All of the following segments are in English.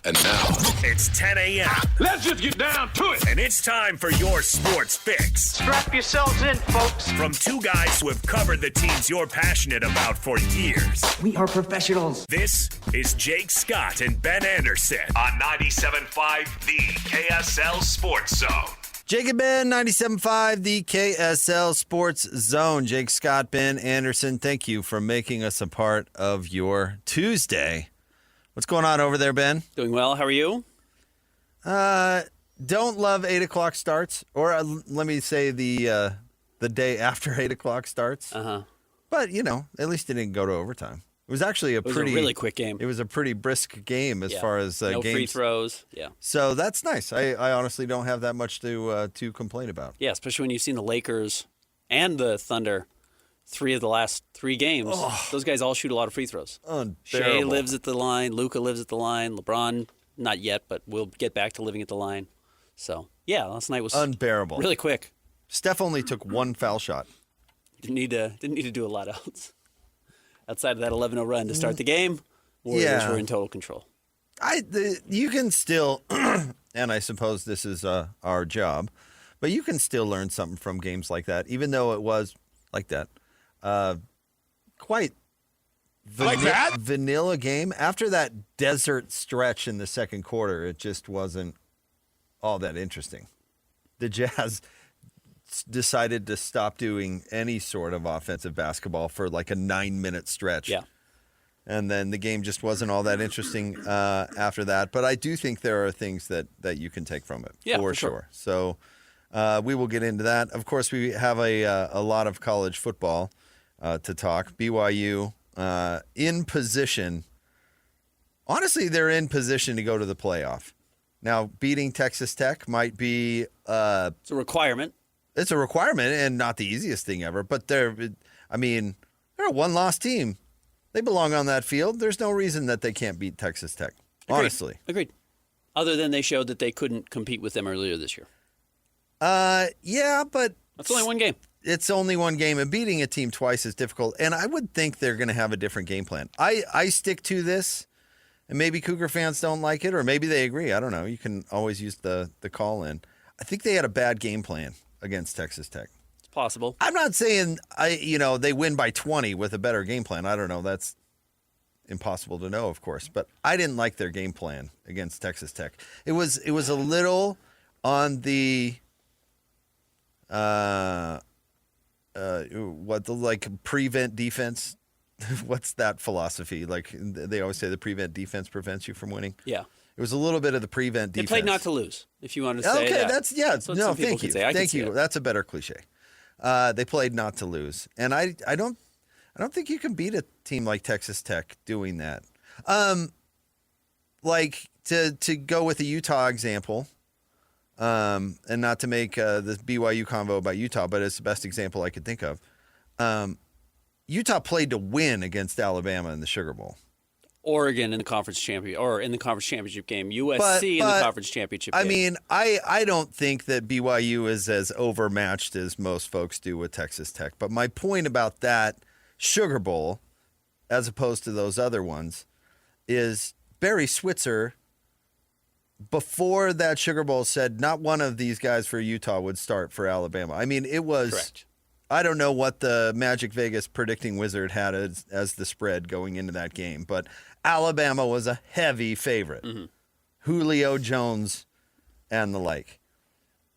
And now, it's 10 a.m. Let's just get down to it. And it's time for your sports fix. Strap yourselves in, folks. From two guys who have covered the teams you're passionate about for years. We are professionals. This is Jake Scott and Ben Anderson on 97.5 The KSL Sports Zone. Jake and Ben, 97.5, the KSL Sports Zone. Jake Scott, Ben Anderson, thank you for making us a part of your Tuesday. What's going on over there, Ben? Doing well. How are you? Don't love 8 o'clock starts, or let me say the day after 8 o'clock starts. But, you know, at least it didn't go to overtime. It was actually a really quick game. It was a pretty brisk game as far as no games. free throws. Yeah. So that's nice. I honestly don't have that much to complain about. Yeah, especially when you've seen the Lakers and the Thunder, 3 of the last 3 games. Oh. Those guys all shoot a lot of free throws. Unbearable. Shea lives at the line. Luka lives at the line. LeBron, not yet, but we'll get back to living at the line. So, yeah, last night was unbearable. Really quick. Steph only took 1 foul shot. Didn't need to do a lot else. Outside of that 11-0 run to start the game, Warriors were in total control. You can still, and I suppose this is our job, but you can still learn something from games like that, even though it was like that. Quite vanilla game. After that desert stretch in the second quarter, it just wasn't all that interesting. The Jazz decided to stop doing any sort of offensive basketball for like a 9-minute stretch. Yeah. And then the game just wasn't all that interesting after that. But I do think there are things that you can take from it, for sure. So we will get into that. Of course, we have a lot of college football to talk. BYU in position. Honestly, they're in position to go to the playoff. Now, beating Texas Tech might be it's a requirement. It's a requirement and not the easiest thing ever. But they're a one-loss team. They belong on that field. There's no reason that they can't beat Texas Tech, honestly. Agreed. Other than they showed that they couldn't compete with them earlier this year. Yeah, but that's only one game. It's only one game, and beating a team twice is difficult. And I would think they're going to have a different game plan. I stick to this, and maybe Cougar fans don't like it, or maybe they agree. I don't know. You can always use the call-in. I think they had a bad game plan against Texas Tech. It's possible. I'm not saying they win by 20 with a better game plan. I don't know. That's impossible to know, of course. But I didn't like their game plan against Texas Tech. It was a little on the prevent defense. What's that philosophy? Like they always say, the prevent defense prevents you from winning. Yeah. It was a little bit of the prevent defense. They played not to lose, if you want to say that. Okay, that's no, thank you. Thank you. That's a better cliche. They played not to lose. And I don't think you can beat a team like Texas Tech doing that. Like to go with the Utah example, and not to make the BYU convo about Utah, but it's the best example I could think of. Utah played to win against Alabama in the Sugar Bowl. Oregon in the conference championship game. USC in the conference championship game. I mean, I don't think that BYU is as overmatched as most folks do with Texas Tech. But my point about that Sugar Bowl, as opposed to those other ones, is Barry Switzer, before that Sugar Bowl, said not one of these guys for Utah would start for Alabama. I mean, it was... Correct. I don't know what the Magic Vegas predicting wizard had as the spread going into that game, but Alabama was a heavy favorite. Mm-hmm. Julio Jones and the like.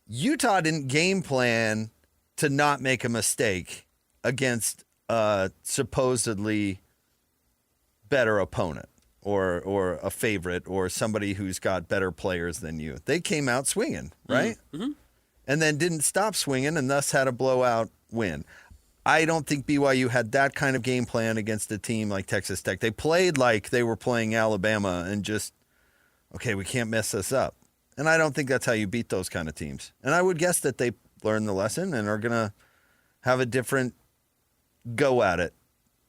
Utah didn't game plan to not make a mistake against a supposedly better opponent or a favorite or somebody who's got better players than you. They came out swinging, right? Mm-hmm. And then didn't stop swinging and thus had a blowout win. I don't think BYU had that kind of game plan against a team like Texas Tech. They played like they were playing Alabama and just, okay, we can't mess this up. And I don't think that's how you beat those kind of teams. And I would guess that they learned the lesson and are going to have a different go at it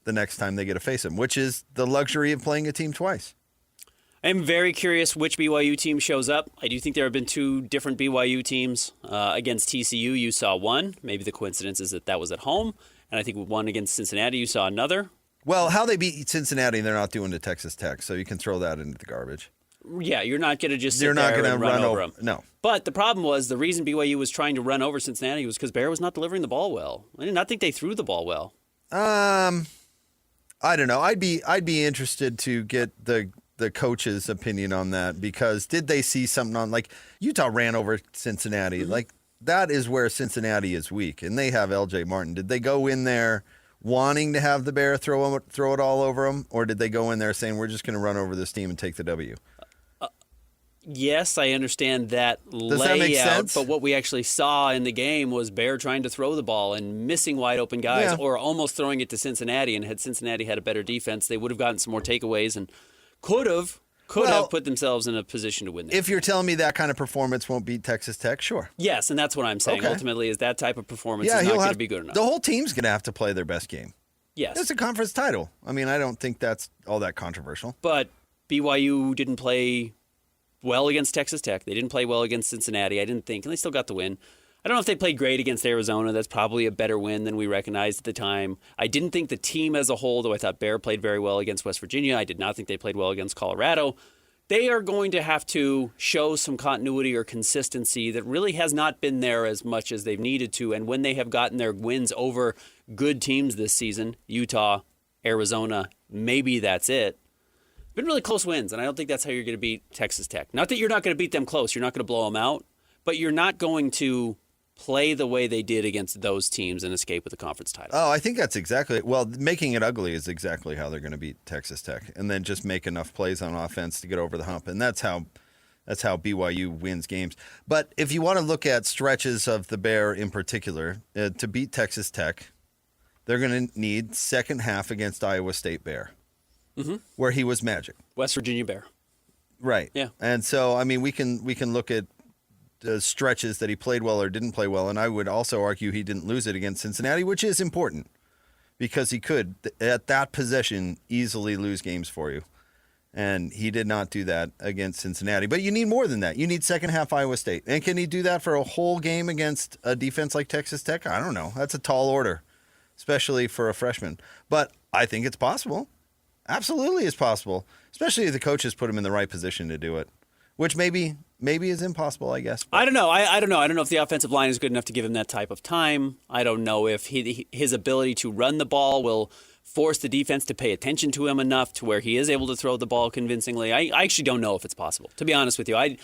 the next time they get to face them, which is the luxury of playing a team twice. I'm very curious which BYU team shows up. I do think there have been 2 different BYU teams against TCU. You saw one. Maybe the coincidence is that was at home. And I think one against Cincinnati, you saw another. Well, how they beat Cincinnati, they're not doing to Texas Tech, so you can throw that into the garbage. Yeah, you're not going to just sit You're not there going and to run over them. No. But the problem was the reason BYU was trying to run over Cincinnati was because Bear was not delivering the ball well. I did not think they threw the ball well. I don't know. I'd be interested to get the coach's opinion on that, because did they see something on, like, Utah ran over Cincinnati. Mm-hmm. Like, that is where Cincinnati is weak, and they have L.J. Martin. Did they go in there wanting to have the Bear throw it all over them, or did they go in there saying, we're just going to run over this team and take the W? Yes, I understand that layout, that make sense? But what we actually saw in the game was Bear trying to throw the ball and missing wide open guys, or almost throwing it to Cincinnati. And had Cincinnati had a better defense, they would have gotten some more takeaways and could have put themselves in a position to win that. If you're telling me that kind of performance won't beat Texas Tech, sure. Yes, and that's what I'm saying. Okay. Ultimately, is that type of performance is not going to be good enough. The whole team's going to have to play their best game. Yes. It's a conference title. I mean, I don't think that's all that controversial. But BYU didn't play well against Texas Tech. They didn't play well against Cincinnati, I didn't think, and they still got the win. I don't know if they played great against Arizona. That's probably a better win than we recognized at the time. I didn't think the team as a whole, though I thought Bear played very well against West Virginia. I did not think they played well against Colorado. They are going to have to show some continuity or consistency that really has not been there as much as they've needed to. And when they have gotten their wins over good teams this season, Utah, Arizona, maybe that's it. Been really close wins, and I don't think that's how you're going to beat Texas Tech. Not that you're not going to beat them close. You're not going to blow them out, but you're not going to play the way they did against those teams and escape with the conference title. Oh, I think that's exactly, well, making it ugly is exactly how they're going to beat Texas Tech, and then just make enough plays on offense to get over the hump, and that's how BYU wins games. But if you want to look at stretches of the Bear in particular, to beat Texas Tech, they're going to need second half against Iowa State Bear, where he was magic. West Virginia Bear. Right. Yeah. And so, I mean, we can look at stretches that he played well or didn't play well, and I would also argue he didn't lose it against Cincinnati, which is important, because he could, at that possession, easily lose games for you. And he did not do that against Cincinnati. But you need more than that. You need second half Iowa State. And can he do that for a whole game against a defense like Texas Tech? I don't know. That's a tall order, especially for a freshman. But I think it's possible. Absolutely it's possible, especially if the coaches put him in the right position to do it, which maybe is impossible, I guess. I don't know. I don't know. I don't know if the offensive line is good enough to give him that type of time. I don't know if his ability to run the ball will force the defense to pay attention to him enough to where he is able to throw the ball convincingly. I actually don't know if it's possible, to be honest with you. I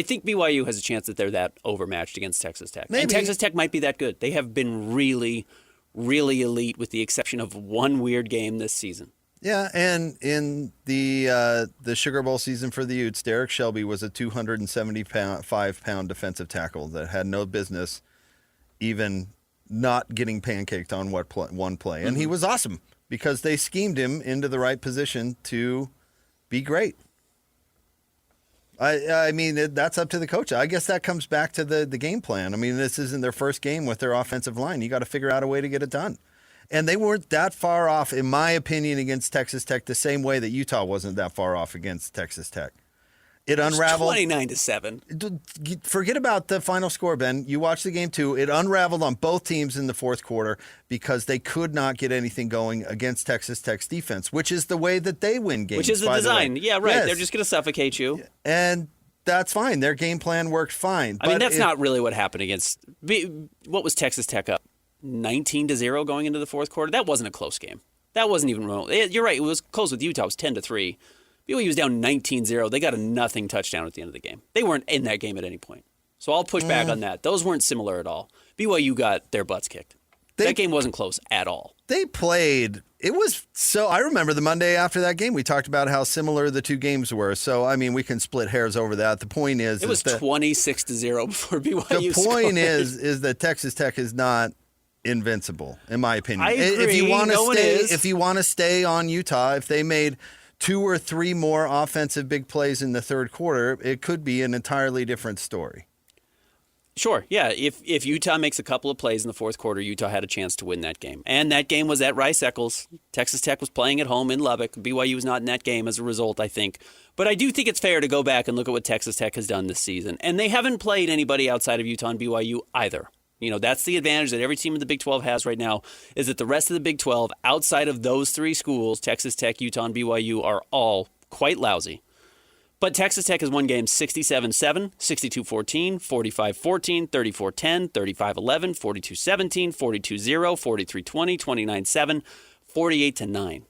think BYU has a chance that they're that overmatched against Texas Tech. Maybe. And Texas Tech might be that good. They have been really, really elite with the exception of one weird game this season. Yeah, and in the Sugar Bowl season for the Utes, Derek Shelby was a 275-pound defensive tackle that had no business even not getting pancaked on one play. And he was awesome because they schemed him into the right position to be great. I mean, that's up to the coach. I guess that comes back to the game plan. I mean, this isn't their first game with their offensive line. You got to figure out a way to get it done. And they weren't that far off, in my opinion, against Texas Tech, the same way that Utah wasn't that far off against Texas Tech. It unraveled 29-7. Forget about the final score, Ben. You watched the game too. It unraveled on both teams in the fourth quarter because they could not get anything going against Texas Tech's defense, which is the way that they win games. Which is the design. Yeah, right. Yes. They're just going to suffocate you. And that's fine. Their game plan worked fine. I mean, that's not really what happened against. What was Texas Tech up? 19-0 going into the fourth quarter. That wasn't a close game. That wasn't even remote. You're right. It was close with Utah. It was 10-3. BYU was down 19-0. They got a nothing touchdown at the end of the game. They weren't in that game at any point. So I'll push back on that. Those weren't similar at all. BYU got their butts kicked. That game wasn't close at all. They played. It was so. I remember the Monday after that game, we talked about how similar the two games were. So I mean, we can split hairs over that. The point is, it was 26-0 before BYU. The point is that Texas Tech is not invincible, in my opinion. I agree. If you want to stay on Utah, if they made 2 or 3 more offensive big plays in the third quarter, it could be an entirely different story. Sure, yeah. If Utah makes a couple of plays in the fourth quarter, Utah had a chance to win that game. And that game was at Rice-Eccles. Texas Tech was playing at home in Lubbock. BYU was not in that game as a result, I think. But I do think it's fair to go back and look at what Texas Tech has done this season. And they haven't played anybody outside of Utah and BYU either. You know, that's the advantage that every team in the Big 12 has right now, is that the rest of the Big 12, outside of those 3 schools, Texas Tech, Utah, and BYU, are all quite lousy. But Texas Tech has won games 67-7, 62-14, 45-14, 34-10, 35-11, 42-17, 42-0, 43-20, 29-7, 48-9.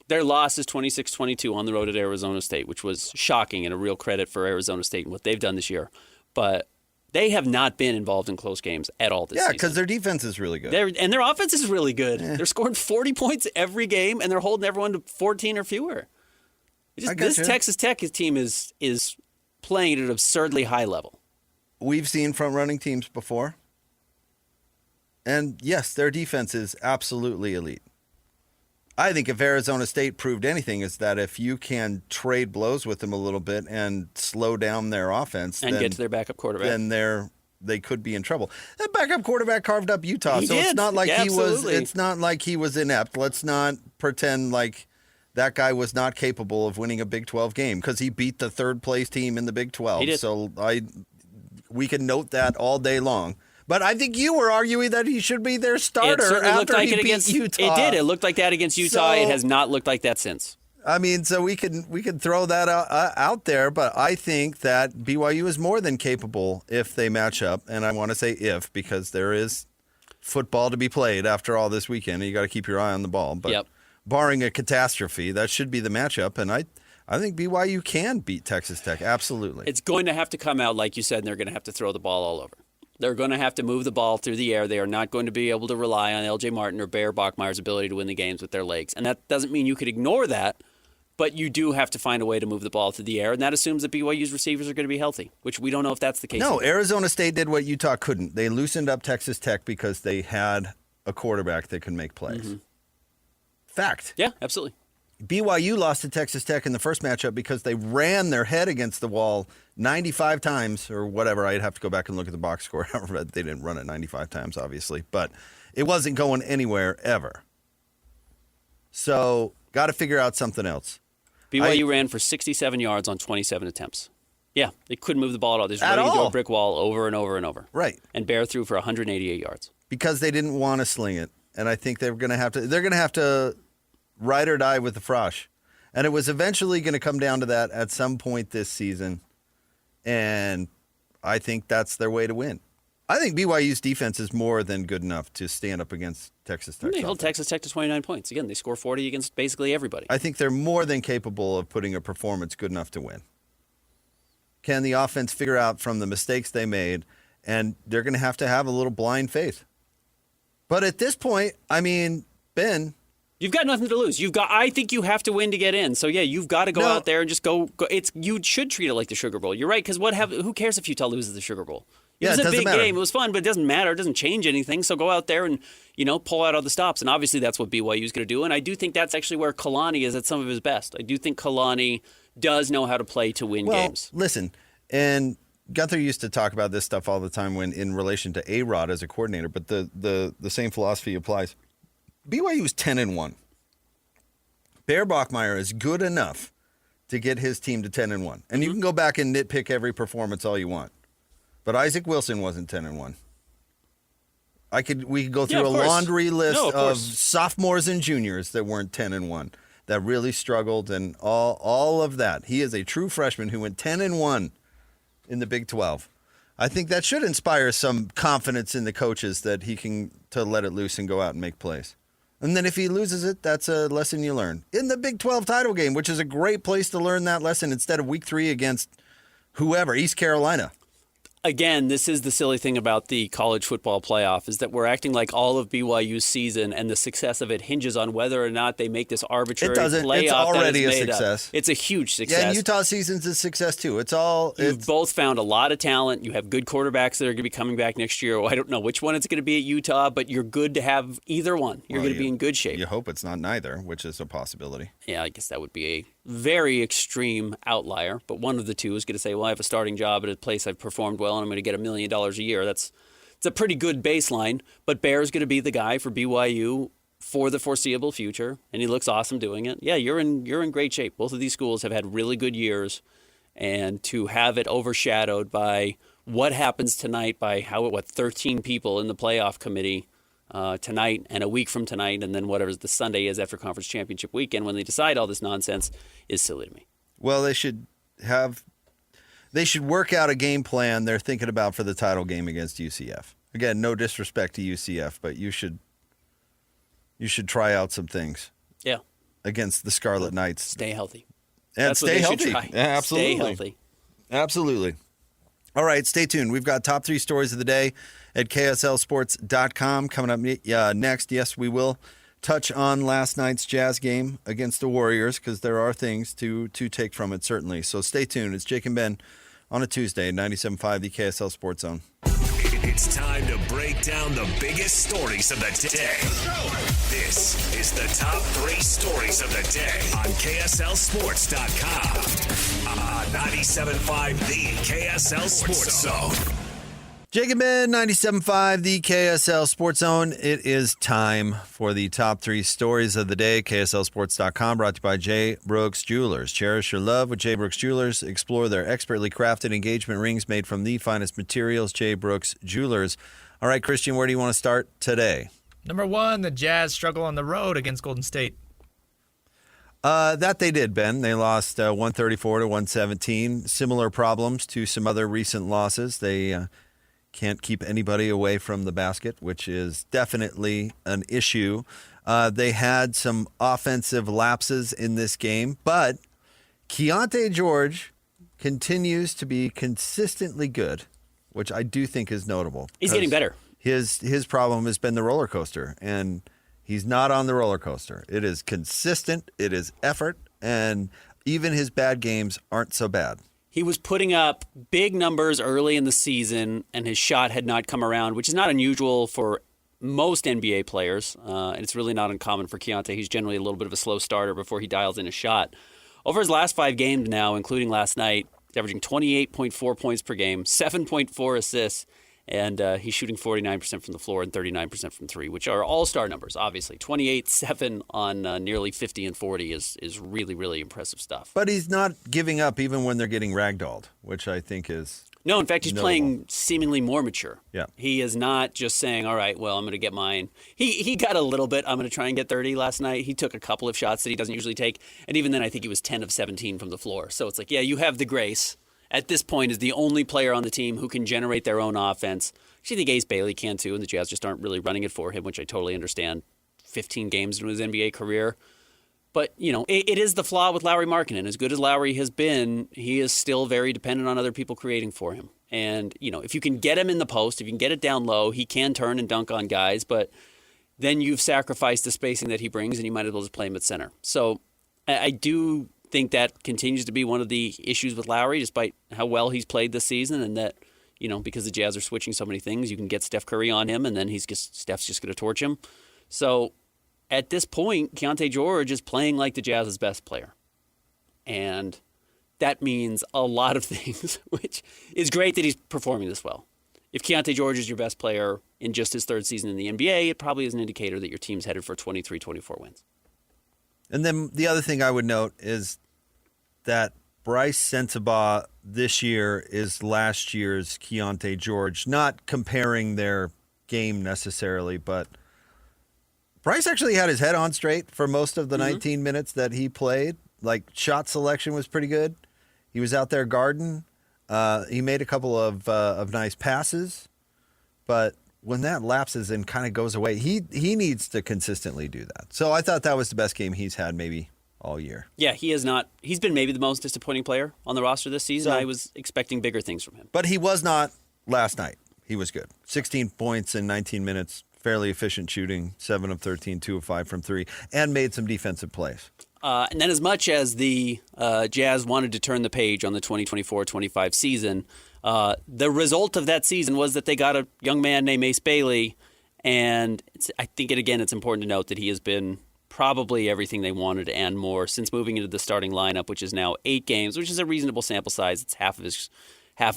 Their loss is 26-22 on the road at Arizona State, which was shocking and a real credit for Arizona State and what they've done this year. But they have not been involved in close games at all this season. Yeah, because their defense is really good. And their offense is really good. They're scoring 40 points every game, and they're holding everyone to 14 or fewer. This Texas Tech team is playing at an absurdly high level. We've seen front-running teams before. And, yes, their defense is absolutely elite. I think if Arizona State proved anything, is that if you can trade blows with them a little bit and slow down their offense, and get to their backup quarterback, then they could be in trouble. That backup quarterback carved up Utah, he so did. it's not like Absolutely. It's not like he was inept. Let's not pretend like that guy was not capable of winning a Big 12 game because he beat the third-place team in the Big 12. He did. So we can note that all day long. But I think you were arguing that he should be their starter after he beat Utah. It did. It looked like that against Utah. It has not looked like that since. I mean, so we can throw that out there, but I think that BYU is more than capable if they match up. And I want to say if because there is football to be played after all this weekend. And you got to keep your eye on the ball. But barring a catastrophe, that should be the matchup. And I think BYU can beat Texas Tech. Absolutely. It's going to have to come out, like you said, and they're going to have to throw the ball all over. They're going to have to move the ball through the air. They are not going to be able to rely on L.J. Martin or Bear Bachmeier's ability to win the games with their legs. And that doesn't mean you could ignore that, but you do have to find a way to move the ball through the air, and that assumes that BYU's receivers are going to be healthy, which we don't know if that's the case. No, either. Arizona State did what Utah couldn't. They loosened up Texas Tech because they had a quarterback that could make plays. Mm-hmm. Fact. Yeah, absolutely. BYU lost to Texas Tech in the first matchup because they ran their head against the wall 95 times or whatever. I'd have to go back and look at the box score. They didn't run it 95 times, obviously, but it wasn't going anywhere ever. So got to figure out something else. BYU ran for 67 yards on 27 attempts. Yeah, they couldn't move the ball at all. They just running into a brick wall over and over and over. Right. And Bear threw for 188 yards. Because they didn't want to sling it. And I think they're going to have to ride or die with the Frosh. And it was eventually going to come down to that at some point this season. And I think that's their way to win. I think BYU's defense is more than good enough to stand up against Texas Tech. They held Texas Tech to 29 points. Again, they score 40 against basically everybody. I think they're more than capable of putting a performance good enough to win. Can the offense figure out from the mistakes they made? And they're going to have a little blind faith. But at this point, I mean, Ben, you've got nothing to lose. I think you have to win to get in. So yeah, you've got to go out there and just go. You should treat it like the Sugar Bowl. You're right, because who cares if Utah loses the Sugar Bowl? It was a big game. It was fun, but it doesn't matter. It doesn't change anything. So go out there and pull out all the stops. And obviously that's what BYU is going to do. And I do think that's actually where Kalani is at some of his best. I do think Kalani does know how to play to win games. Listen, and Gunther used to talk about this stuff all the time when in relation to A-Rod as a coordinator, but the same philosophy applies. BYU is 10-1. Bear Bachmeier is good enough to get his team to 10-1. And you can go back and nitpick every performance all you want. But Isaac Wilson wasn't 10-1. We could go through a laundry list of sophomores and juniors that weren't 10-1, that really struggled and all of that. He is a true freshman who went 10-1 in the Big 12. I think that should inspire some confidence in the coaches that he can to let it loose and go out and make plays. And then if he loses it, that's a lesson you learn. In the Big 12 title game, which is a great place to learn that lesson instead of week 3 against whoever, East Carolina. Again, this is the silly thing about the college football playoff is that we're acting like all of BYU's season and the success of it hinges on whether or not they make this arbitrary playoff. It doesn't. It's already a success. It's a huge success. Yeah, and Utah's season's a success too. You've both found a lot of talent. You have good quarterbacks that are going to be coming back next year. I don't know which one it's going to be at Utah, but you're good to have either one. You're going to be in good shape. You hope it's not neither, which is a possibility. Yeah, I guess that would be a very extreme outlier, but one of the two is going to say, well, I have a starting job at a place I've performed well, and I'm going to get $1 million a year. It's a pretty good baseline, but Bear's going to be the guy for BYU for the foreseeable future, and he looks awesome doing it. Yeah, you're in great shape. Both of these schools have had really good years, and to have it overshadowed by what happens tonight by 13 people in the playoff committee tonight and a week from tonight, and then whatever the Sunday is after conference championship weekend when they decide all this nonsense is silly to me. Well, they should they should work out a game plan they're thinking about for the title game against UCF. Again, no disrespect to UCF, but you should try out some things. Yeah. Against the Scarlet Knights. Stay healthy. And That's stay what they healthy. should try. Yeah, absolutely. Stay healthy. Absolutely. All right, stay tuned. We've got top 3 stories of the day at KSLSports.com coming up next. Yes, we will touch on last night's Jazz game against the Warriors because there are things to take from it, certainly. So stay tuned. It's Jake and Ben on a Tuesday, 97.5, the KSL Sports Zone. It's time to break down the biggest stories of the day. This is the top 3 stories of the day on KSLSports.com. 97.5, the KSL Sports Zone. Jake and Ben, 97.5, the KSL Sports Zone. It is time for the top 3 stories of the day. KSLSports.com, brought to you by J. Brooks Jewelers. Cherish your love with J. Brooks Jewelers. Explore their expertly crafted engagement rings made from the finest materials. J. Brooks Jewelers. All right, Christian, where do you want to start today? Number 1, the Jazz struggle on the road against Golden State. That they did, Ben. They lost 134 to 117. Similar problems to some other recent losses. They can't keep anybody away from the basket, which is definitely an issue. They had some offensive lapses in this game, but Keontae George continues to be consistently good, which I do think is notable. He's getting better. His problem has been the roller coaster, and he's not on the roller coaster. It is consistent, it is effort, and even his bad games aren't so bad. He was putting up big numbers early in the season, and his shot had not come around, which is not unusual for most NBA players. And it's really not uncommon for Keontae. He's generally a little bit of a slow starter before he dials in a shot. Over his last 5 games now, including last night, he's averaging 28.4 points per game, 7.4 assists, and he's shooting 49% from the floor and 39% from 3, which are all-star numbers, obviously. 28, 7 on nearly 50 and 40 is really, really impressive stuff. But he's not giving up even when they're getting ragdolled, which I think is No, in fact, he's notable. playing seemingly more mature. Yeah. He is not just saying, all right, well, I'm going to get mine. He got a little bit. I'm going to try and get 30 last night. He took a couple of shots that he doesn't usually take. And even then, I think he was 10 of 17 from the floor. So it's like, yeah, you have the grace. At this point, is the only player on the team who can generate their own offense. Actually, I think Ace Bailey can too, and the Jazz just aren't really running it for him, which I totally understand. 15 games into his NBA career. But, you know, it is the flaw with Lauri Markkanen. As good as Lauri has been, he is still very dependent on other people creating for him. And, you know, if you can get him in the post, if you can get it down low, he can turn and dunk on guys, but then you've sacrificed the spacing that he brings, and you might as well just play him at center. So I do think that continues to be one of the issues with Lauri, despite how well he's played this season, and that, you know, because the Jazz are switching so many things, you can get Steph Curry on him, and then Steph's just going to torch him. So at this point, Keontae George is playing like the Jazz's best player. And that means a lot of things, which is great that he's performing this well. If Keontae George is your best player in just his 3rd season in the NBA, it probably is an indicator that your team's headed for 23, 24 wins. And then the other thing I would note is that Bryce Sensabaugh this year is last year's Keontae George. Not comparing their game necessarily, but Bryce actually had his head on straight for most of the 19 minutes that he played. Like, shot selection was pretty good. He was out there guarding. He made a couple of nice passes, but when that lapses and kind of goes away, he needs to consistently do that. So I thought that was the best game he's had maybe all year. Yeah, he has not. He's been maybe the most disappointing player on the roster this season. So, I was expecting bigger things from him. But he was not last night. He was good. 16 points in 19 minutes, fairly efficient shooting, 7 of 13, 2 of 5 from 3, and made some defensive plays. And then as much as the Jazz wanted to turn the page on the 2024-25 season, the result of that season was that they got a young man named Ace Bailey, and I think, it's important to note that he has been probably everything they wanted and more since moving into the starting lineup, which is now 8 games, which is a reasonable sample size. It's half of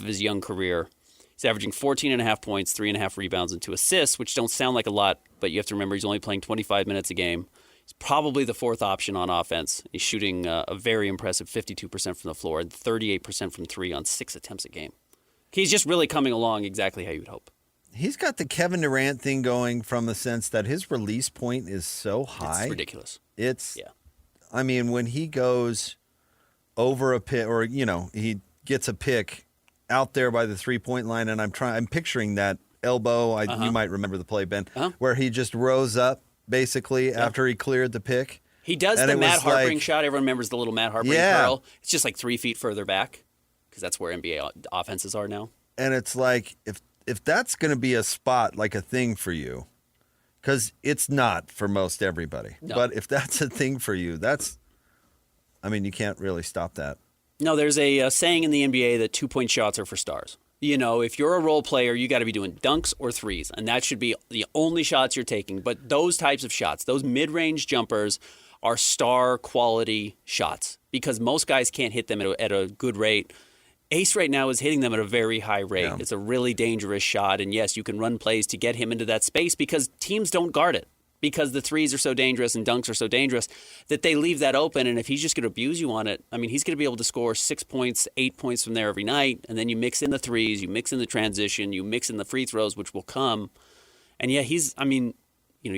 his young career. He's averaging 14.5 points, 3.5 rebounds, and 2 assists, which don't sound like a lot, but you have to remember he's only playing 25 minutes a game. He's probably the 4th option on offense. He's shooting a very impressive 52% from the floor and 38% from 3 on 6 attempts a game. He's just really coming along exactly how you'd hope. He's got the Kevin Durant thing going from the sense that his release point is so high. It's ridiculous. I mean, when he goes over a pick, or he gets a pick out there by the 3-point line, and I'm picturing that elbow. You might remember the play, Ben, where he just rose up basically after he cleared the pick. He does the Matt Harpering shot. Everyone remembers the little Matt Harpering curl. It's just like 3 feet further back because that's where NBA offenses are now. And it's like, if that's going to be a spot, like a thing for you, because it's not for most everybody. No. But if that's a thing for you, you can't really stop that. No, there's a saying in the NBA that 2-point shots are for stars. If you're a role player, you got to be doing dunks or threes, and that should be the only shots you're taking. But those types of shots, those mid-range jumpers, are star quality shots because most guys can't hit them at a good rate. Ace right now is hitting them at a very high rate. Yeah. It's a really dangerous shot, and yes, you can run plays to get him into that space because teams don't guard it because the threes are so dangerous and dunks are so dangerous that they leave that open, and if he's just going to abuse you on it, he's going to be able to score 6 points, 8 points from there every night, and then you mix in the threes, you mix in the transition, you mix in the free throws, which will come. And yeah, you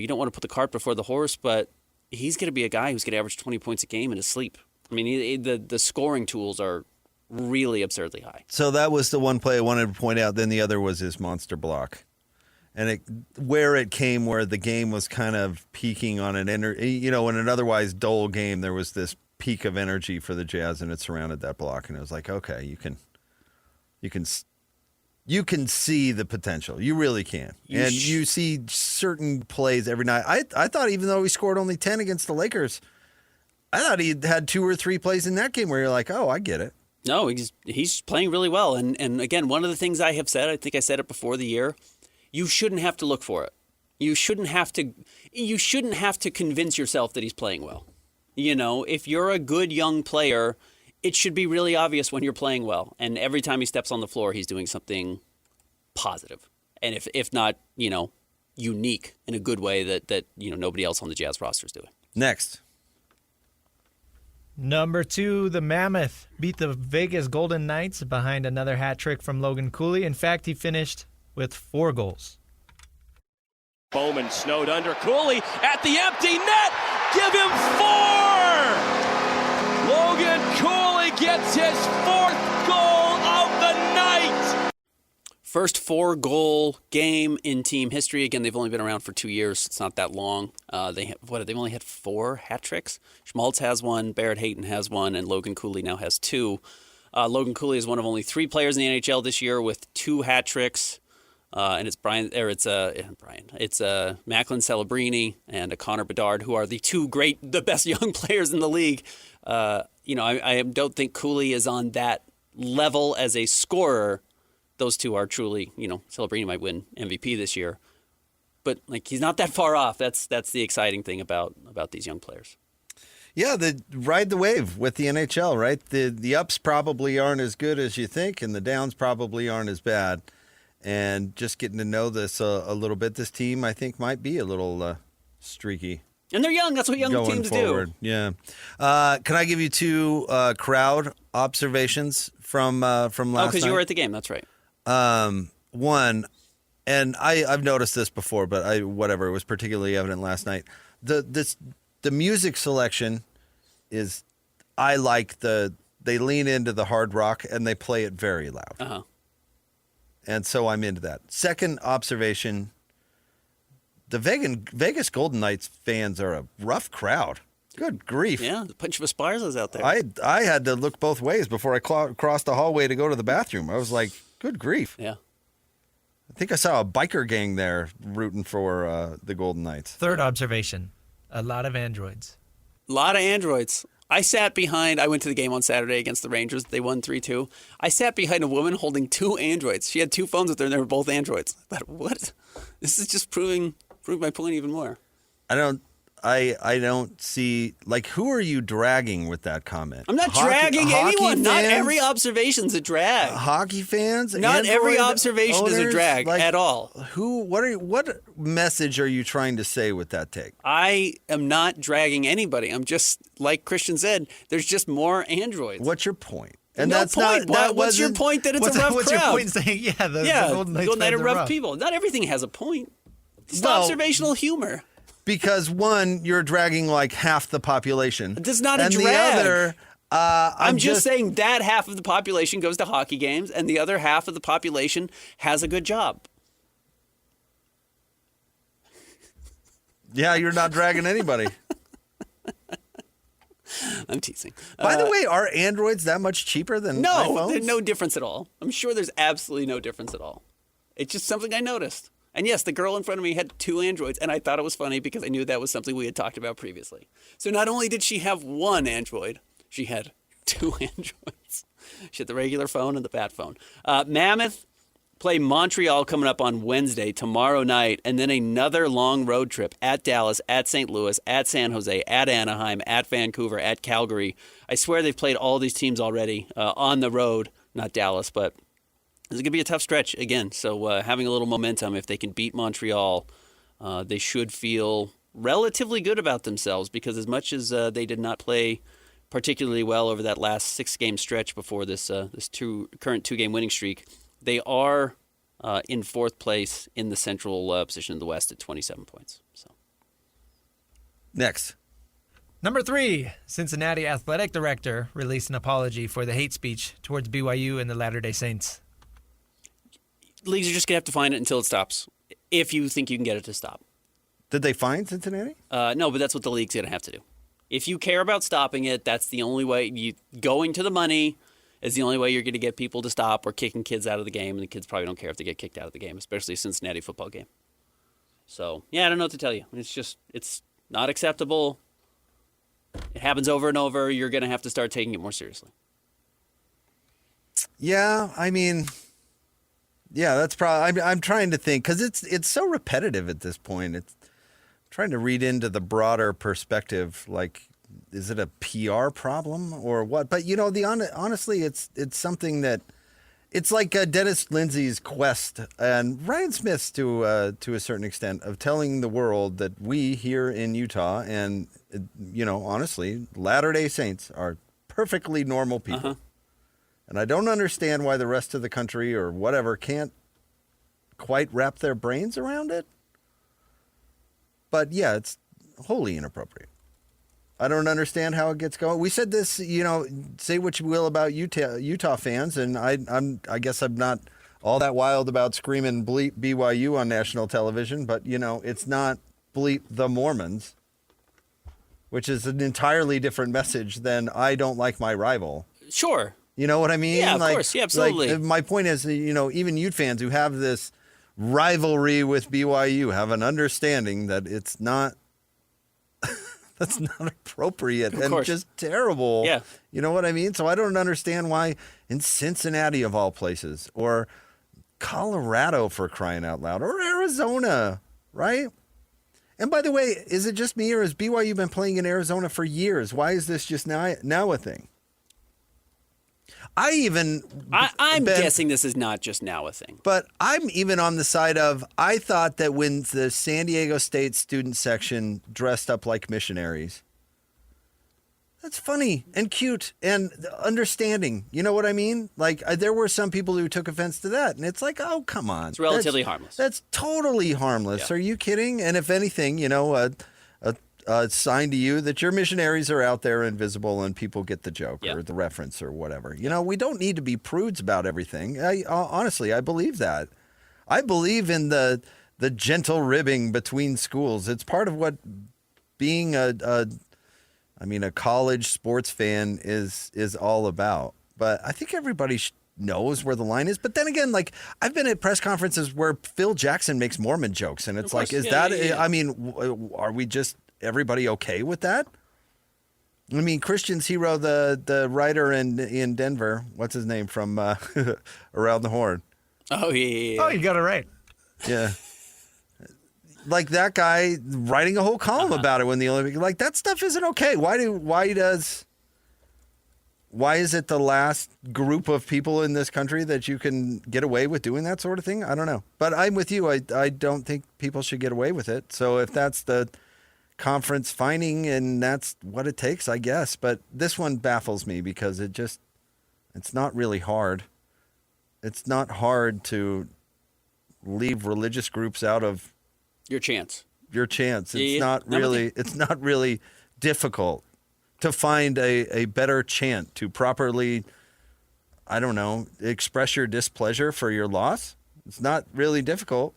don't want to put the cart before the horse, but he's going to be a guy who's going to average 20 points a game in his sleep. The scoring tools are really absurdly high. So that was the one play I wanted to point out. Then the other was his monster block. And where the game was kind of peaking on in an otherwise dull game, there was this peak of energy for the Jazz, and it surrounded that block. And it was like, okay, you can see the potential. You really can. You see certain plays every night. I thought even though he scored only 10 against the Lakers, I thought he had 2 or 3 plays in that game where you're like, oh, I get it. No, he's playing really well. And again, one of the things I have said, I think I said it before the year, you shouldn't have to look for it. You shouldn't have to convince yourself that he's playing well. If you're a good young player, it should be really obvious when you're playing well. And every time he steps on the floor, he's doing something positive. And if not, unique in a good way that nobody else on the Jazz roster is doing. Next. Number 2, the Mammoth beat the Vegas Golden Knights behind another hat trick from Logan Cooley. In fact, he finished with 4 goals. Bowman snowed under. Cooley at the empty net. Give him 4. Logan Cooley gets his 4th goal of the night. First 4-goal game in team history. Again, they've only been around for 2 years. It's not that long. They've only had 4 hat tricks. Schmaltz has 1, Barrett Hayton has 1, and Logan Cooley now has 2. Logan Cooley is one of only 3 players in the NHL this year with 2 hat tricks. And it's Macklin Celebrini and Connor Bedard, who are the best young players in the league. I don't think Cooley is on that level as a scorer. Those two are truly, Celebrini might win MVP this year, but he's not that far off. That's the exciting thing about these young players. Yeah, ride the wave with the NHL, right? The ups probably aren't as good as you think, and the downs probably aren't as bad. And just getting to know this a little bit, this team I think might be a little streaky. And they're young. That's what young teams forward. Do. Yeah. Can I give you 2 crowd observations from last night? Oh, because you were at the game. That's right. One, and I've noticed this before, but it was particularly evident last night. The music selection is, I like they lean into the hard rock and they play it very loud. Uh-huh. And so I'm into that. Second observation, the Vegas Golden Knights fans are a rough crowd. Good grief. Yeah, the bunch of Aspires out there. I had to look both ways before I crossed the hallway to go to the bathroom. I was like, good grief. Yeah. I think I saw a biker gang there rooting for the Golden Knights. Third observation, a lot of androids. A lot of androids. I went to the game on Saturday against the Rangers. They won 3-2. I sat behind a woman holding 2 androids. She had 2 phones with her, and they were both androids. I thought, what? This is just proving my point even more. I don't see, who are you dragging with that comment? I'm not dragging anyone. Not every observation's a drag. Hockey fans? Not every observation is a drag at all. What message are you trying to say with that take? I am not dragging anybody. I'm just, like Christian said, there's just more androids. What's your point? And no that's point. What's your point that it's a rough what's crowd? What's your point saying, the Golden Knights are rough people? Not everything has a point. It's observational humor. Because one, you're dragging half the population. It's not a drag. And the other, I'm just saying that half of the population goes to hockey games and the other half of the population has a good job. Yeah, you're not dragging anybody. I'm teasing. By the way, are Androids that much cheaper than iPhones? There's no difference at all. I'm sure there's absolutely no difference at all. It's just something I noticed. And yes, the girl in front of me had 2 Androids, and I thought it was funny because I knew that was something we had talked about previously. So not only did she have 1 Android, she had 2 Androids. She had the regular phone and the bat phone. Mammoth play Montreal coming up on Wednesday, tomorrow night, and then another long road trip at Dallas, at St. Louis, at San Jose, at Anaheim, at Vancouver, at Calgary. I swear they've played all these teams already on the road, not Dallas, but this is going to be a tough stretch again. So having a little momentum, if they can beat Montreal, they should feel relatively good about themselves because as much as they did not play particularly well over that last 6-game stretch before this current 2-game winning streak, they are in 4th place in the central position in the West at 27 points. So, Next. Number 3, Cincinnati Athletic Director released an apology for the hate speech towards BYU and the Latter-day Saints. Leagues are just going to have to find it until it stops, if you think you can get it to stop. Did they fine Cincinnati? No, but that's what the league's going to have to do. If you care about stopping it, that's the only way. Going to the money is the only way you're going to get people to stop or kicking kids out of the game, and the kids probably don't care if they get kicked out of the game, especially a Cincinnati football game. So, yeah, I don't know what to tell you. It's not acceptable. It happens over and over. You're going to have to start taking it more seriously. Yeah, I mean, yeah, that's probably. I'm trying to think because it's so repetitive at this point. It's trying to read into the broader perspective, like. Is it a PR problem or what? But honestly, it's something that it's like Dennis Lindsay's quest and Ryan Smith's to a certain extent of telling the world that we here in Utah and honestly, Latter-day Saints are perfectly normal people, and I don't understand why the rest of the country or whatever can't quite wrap their brains around it. But yeah, it's wholly inappropriate. I don't understand how it gets going. We said this, say what you will about Utah fans, and I guess I'm not all that wild about screaming bleep BYU on national television, but it's not bleep the Mormons, which is an entirely different message than I don't like my rival. Sure. You know what I mean? Yeah, of course. Yeah, absolutely. My point is, even Ute fans who have this rivalry with BYU have an understanding that it's not. That's not appropriate and just terrible. Yeah. You know what I mean? So I don't understand why in Cincinnati, of all places, or Colorado, for crying out loud, or Arizona, right? And by the way, is it just me or has BYU been playing in Arizona for years? Why is this just now a thing? I'm guessing this is not just now a thing. But I'm even on the side of, I thought that when the San Diego State student section dressed up like missionaries, that's funny and cute and understanding. You know what I mean? Like, there were some people who took offense to that. And it's like, oh, come on. It's relatively harmless. That's totally harmless. Yeah. Are you kidding? And if anything, a sign to you that your missionaries are out there invisible and people get the joke or the reference or whatever. We don't need to be prudes about everything. Honestly, I believe that. I believe in the gentle ribbing between schools. It's part of what being a college sports fan is all about. But I think everybody knows where the line is. But then again, like, I've been at press conferences where Phil Jackson makes Mormon jokes, and it's like, are we just everybody okay with that? I mean, Christian's hero, the writer in Denver, what's his name from Around the Horn? Oh, yeah. Oh, you got it right. Yeah. Like that guy writing a whole column about it when the Olympics, like that stuff isn't okay. Why is it the last group of people in this country that you can get away with doing that sort of thing? I don't know. But I'm with you. I don't think people should get away with it. So if that's the conference fining and that's what it takes, I guess. But this one baffles me because it's not really hard. It's not hard to leave religious groups out of your chance. It's not really difficult to find a better chant to properly, I don't know, express your displeasure for your loss. It's not really difficult.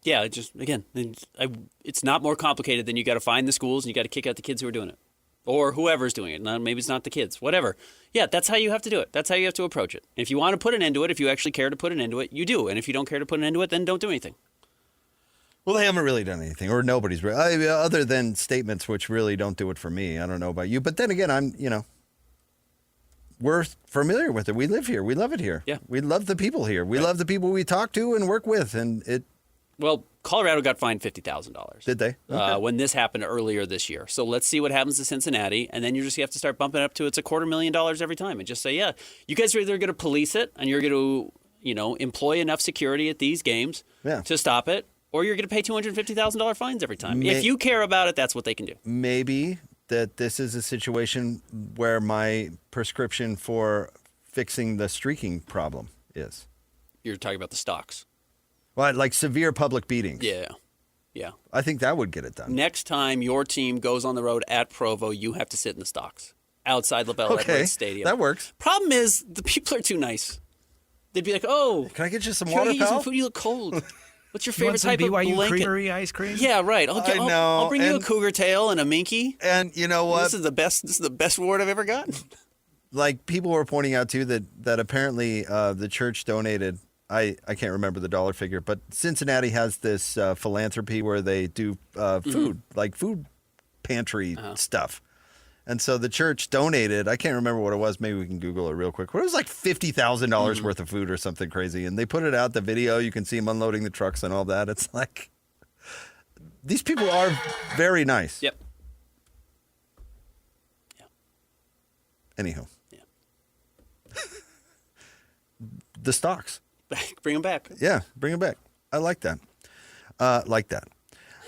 Yeah, it's not more complicated than you got to find the schools and you got to kick out the kids who are doing it. Or whoever's doing it. Maybe it's not the kids. Whatever. Yeah, that's how you have to do it. That's how you have to approach it. If you want to put an end to it, if you actually care to put an end to it, you do. And if you don't care to put an end to it, then don't do anything. Well, they haven't really done anything, or nobody's really, other than statements which really don't do it for me. I don't know about you. But then again, we're familiar with it. We live here. We love it here. Yeah. We love the people here. We love the people we talk to and work with. Well, Colorado got fined $50,000. Did they? Okay. When this happened earlier this year. So let's see what happens to Cincinnati, and then you just have to start bumping it up to it's $250,000 every time, and just say, yeah, you guys are either going to police it and you're going to, employ enough security at these games to stop it, or you're going to pay $250,000 fines every time. If you care about it, that's what they can do. Maybe that this is a situation where my prescription for fixing the streaking problem is. You're talking about the stocks. Well, like severe public beatings. Yeah. I think that would get it done. Next time your team goes on the road at Provo, you have to sit in the stocks outside LaBelle Edwards Stadium. That works. Problem is, the people are too nice. They'd be like, "Oh, can I get you some can water, I get you pal? some food? You look cold. What's your You want favorite some type BYU of blanket?" Creamery ice cream? Yeah, right. I'll bring you a and- cougar tail and a minky. And you know what? This is the best reward I've ever gotten. Like people were pointing out too that apparently the church donated. I can't remember the dollar figure, but Cincinnati has this philanthropy where they do food, like food pantry stuff. And so the church donated, I can't remember what it was. Maybe we can Google it real quick. But it was like $50,000 worth of food or something crazy. And they put it out, the video. You can see them unloading the trucks and all that. It's like, these people are very nice. Yep. Anyhow. Yeah. The stocks. Bring them back. Yeah, bring them back. I like that.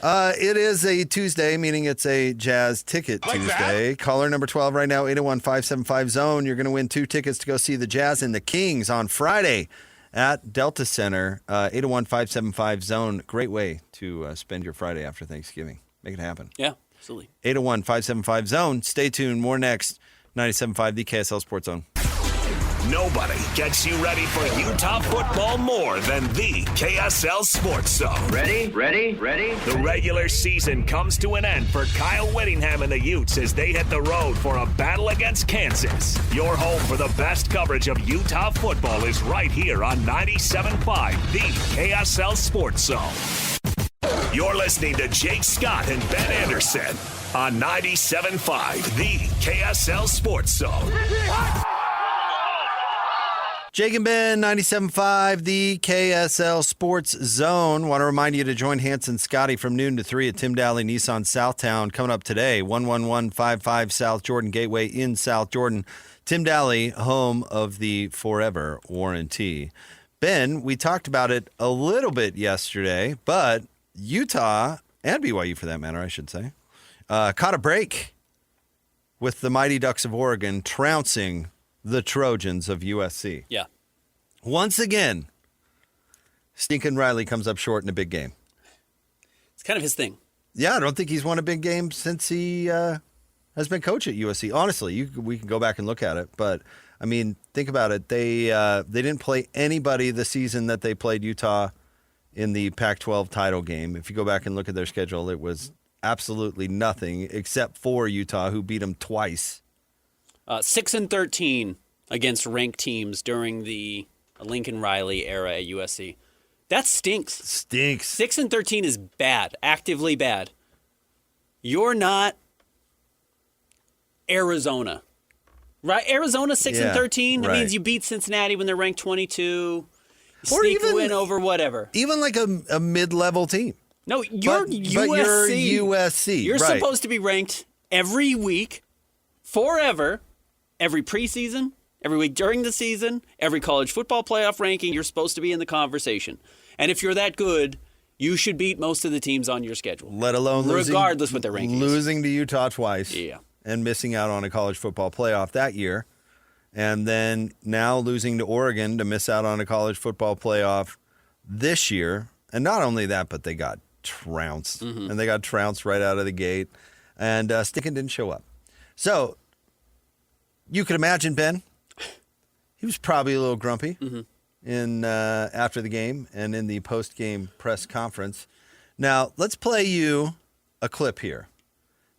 It is a Tuesday, meaning it's a Jazz Ticket Tuesday. Caller number 12 right now, 801-575-ZONE. You're going to win 2 tickets to go see the Jazz and the Kings on Friday at Delta Center. 801-575-ZONE. Great way to spend your Friday after Thanksgiving. Make it happen. Yeah, absolutely. 801-575-ZONE. Stay tuned. More next. 97.5, the KSL Sports Zone. Nobody gets you ready for Utah football more than the KSL Sports Zone. Ready? The regular season comes to an end for Kyle Whittingham and the Utes as they hit the road for a battle against Kansas. Your home for the best coverage of Utah football is right here on 97.5, the KSL Sports Zone. You're listening to Jake Scott and Ben Anderson on 97.5, the KSL Sports Zone. Jake and Ben, 97.5, the KSL Sports Zone. Want to remind you to join Hanson Scotty from noon to 3 at Tim Daly Nissan Southtown. Coming up today, 11155 South Jordan Gateway in South Jordan. Tim Daly, home of the Forever Warranty. Ben, we talked about it a little bit yesterday, but Utah, and BYU for that matter, I should say, caught a break with the Mighty Ducks of Oregon trouncing the Trojans of USC. Yeah. Once again, Stinkin' Riley comes up short in a big game. It's kind of his thing. Yeah, I don't think he's won a big game since he has been coach at USC. Honestly, we can go back and look at it. But, I mean, think about it. They didn't play anybody the season that they played Utah in the Pac-12 title game. If you go back and look at their schedule, it was absolutely nothing except for Utah, who beat them twice. 6-13 against ranked teams during the Lincoln Riley era at USC. That stinks. Stinks. 6-13 is bad, actively bad. You're not Arizona, right? Arizona 6-13. That right. means you beat Cincinnati when they're ranked 22. You Or sneak even- a win over whatever. Even like a mid-level team. No, you're But USC. you're USC. You're right. supposed to be ranked every week, forever, every preseason, every week during the season, every college football playoff ranking. You're supposed to be in the conversation. And if you're that good, you should beat most of the teams on your schedule. Let alone regardless what their ranking is. losing to Utah twice. Yeah. And missing out on a college football playoff that year. And then now losing to Oregon to miss out on a college football playoff this year. And not only that, but they got trounced. And they got trounced right out of the gate. And Stinkin' didn't show up. So you could imagine Ben. He was probably a little grumpy in after the game and in the post-game press conference. Now, let's play you a clip here.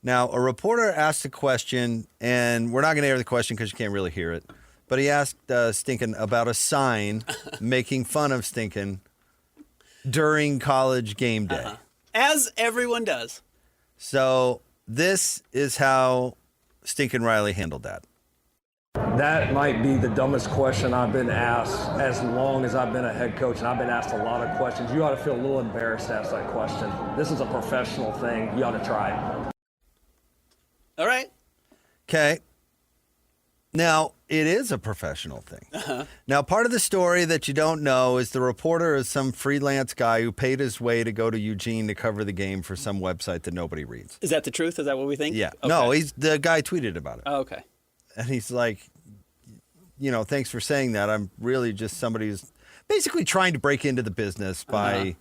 Now, a reporter asked a question, and we're not going to air the question because you can't really hear it, but he asked Stinkin about a sign making fun of Stinkin during college game day. As everyone does. So this is how Stinkin Riley handled that. That might be the dumbest question I've been asked as long as I've been a head coach, and I've been asked a lot of questions. You ought to feel a little embarrassed to ask that question. This is a professional thing. You ought to try it. All right. Okay. Now, it is a professional thing. Now, part of the story that you don't know is the reporter is some freelance guy who paid his way to go to Eugene to cover the game for some website that nobody reads. Is that the truth? Is that what we think? Yeah. Okay. No, the guy tweeted about it. Oh, okay. And he's like, thanks for saying that. I'm really just somebody who's basically trying to break into the business by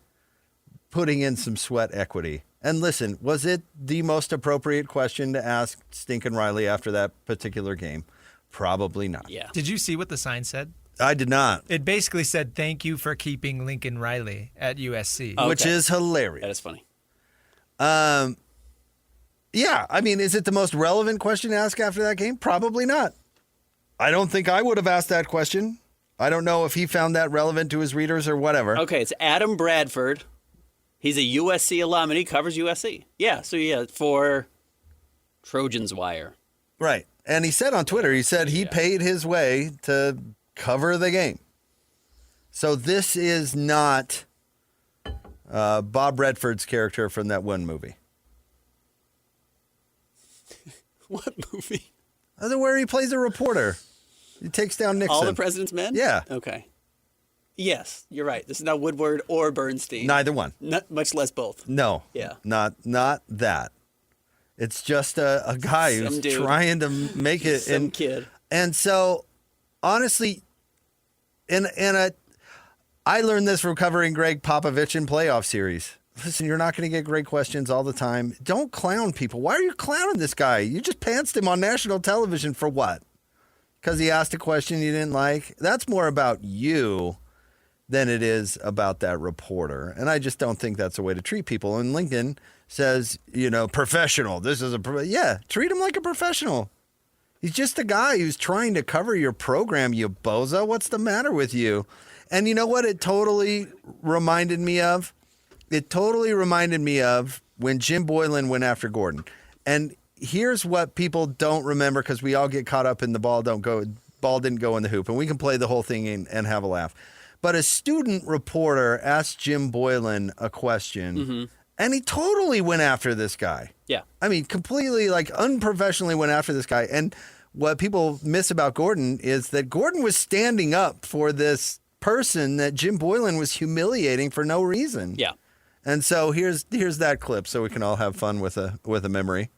putting in some sweat equity. And listen, was it the most appropriate question to ask Stinkin' Riley after that particular game? Probably not. Yeah. Did you see what the sign said? I did not. It basically said, "Thank you for keeping Lincoln Riley at USC." Oh. Which Okay. is hilarious. That is funny. Yeah, I mean, is it the most relevant question to ask after that game? Probably not. I don't think I would have asked that question. I don't know if he found that relevant to his readers or whatever. Okay, it's Adam Bradford. He's a USC alum, and he covers USC. Yeah, so for Trojans Wire. Right. And he said on Twitter, he paid his way to cover the game. So this is not Bob Redford's character from that one movie. What movie? Where he plays a reporter. He takes down Nixon. All the President's Men? Yeah. Okay. Yes, you're right. This is not Woodward or Bernstein. Neither one. Not much less both. No. Yeah. Not that. It's just a guy Some who's dude. trying to make it. Some kid. And so, honestly, I learned this from covering Greg Popovich in playoff series. Listen, you're not going to get great questions all the time. Don't clown people. Why are you clowning this guy? You just pantsed him on national television for what? Because he asked a question you didn't like? That's more about you than it is about that reporter. And I just don't think that's a way to treat people. And Lincoln says, professional. This is treat him like a professional. He's just a guy who's trying to cover your program, you bozo. What's the matter with you? And you know what it totally reminded me of? It totally reminded me of when Jim Boylan went after Gordon. And here's what people don't remember because we all get caught up in the ball didn't go in the hoop. And we can play the whole thing and have a laugh. But a student reporter asked Jim Boylan a question, and he totally went after this guy. Yeah. I mean, completely unprofessionally went after this guy. And what people miss about Gordon is that Gordon was standing up for this person that Jim Boylan was humiliating for no reason. Yeah. And so here's that clip so we can all have fun with a memory.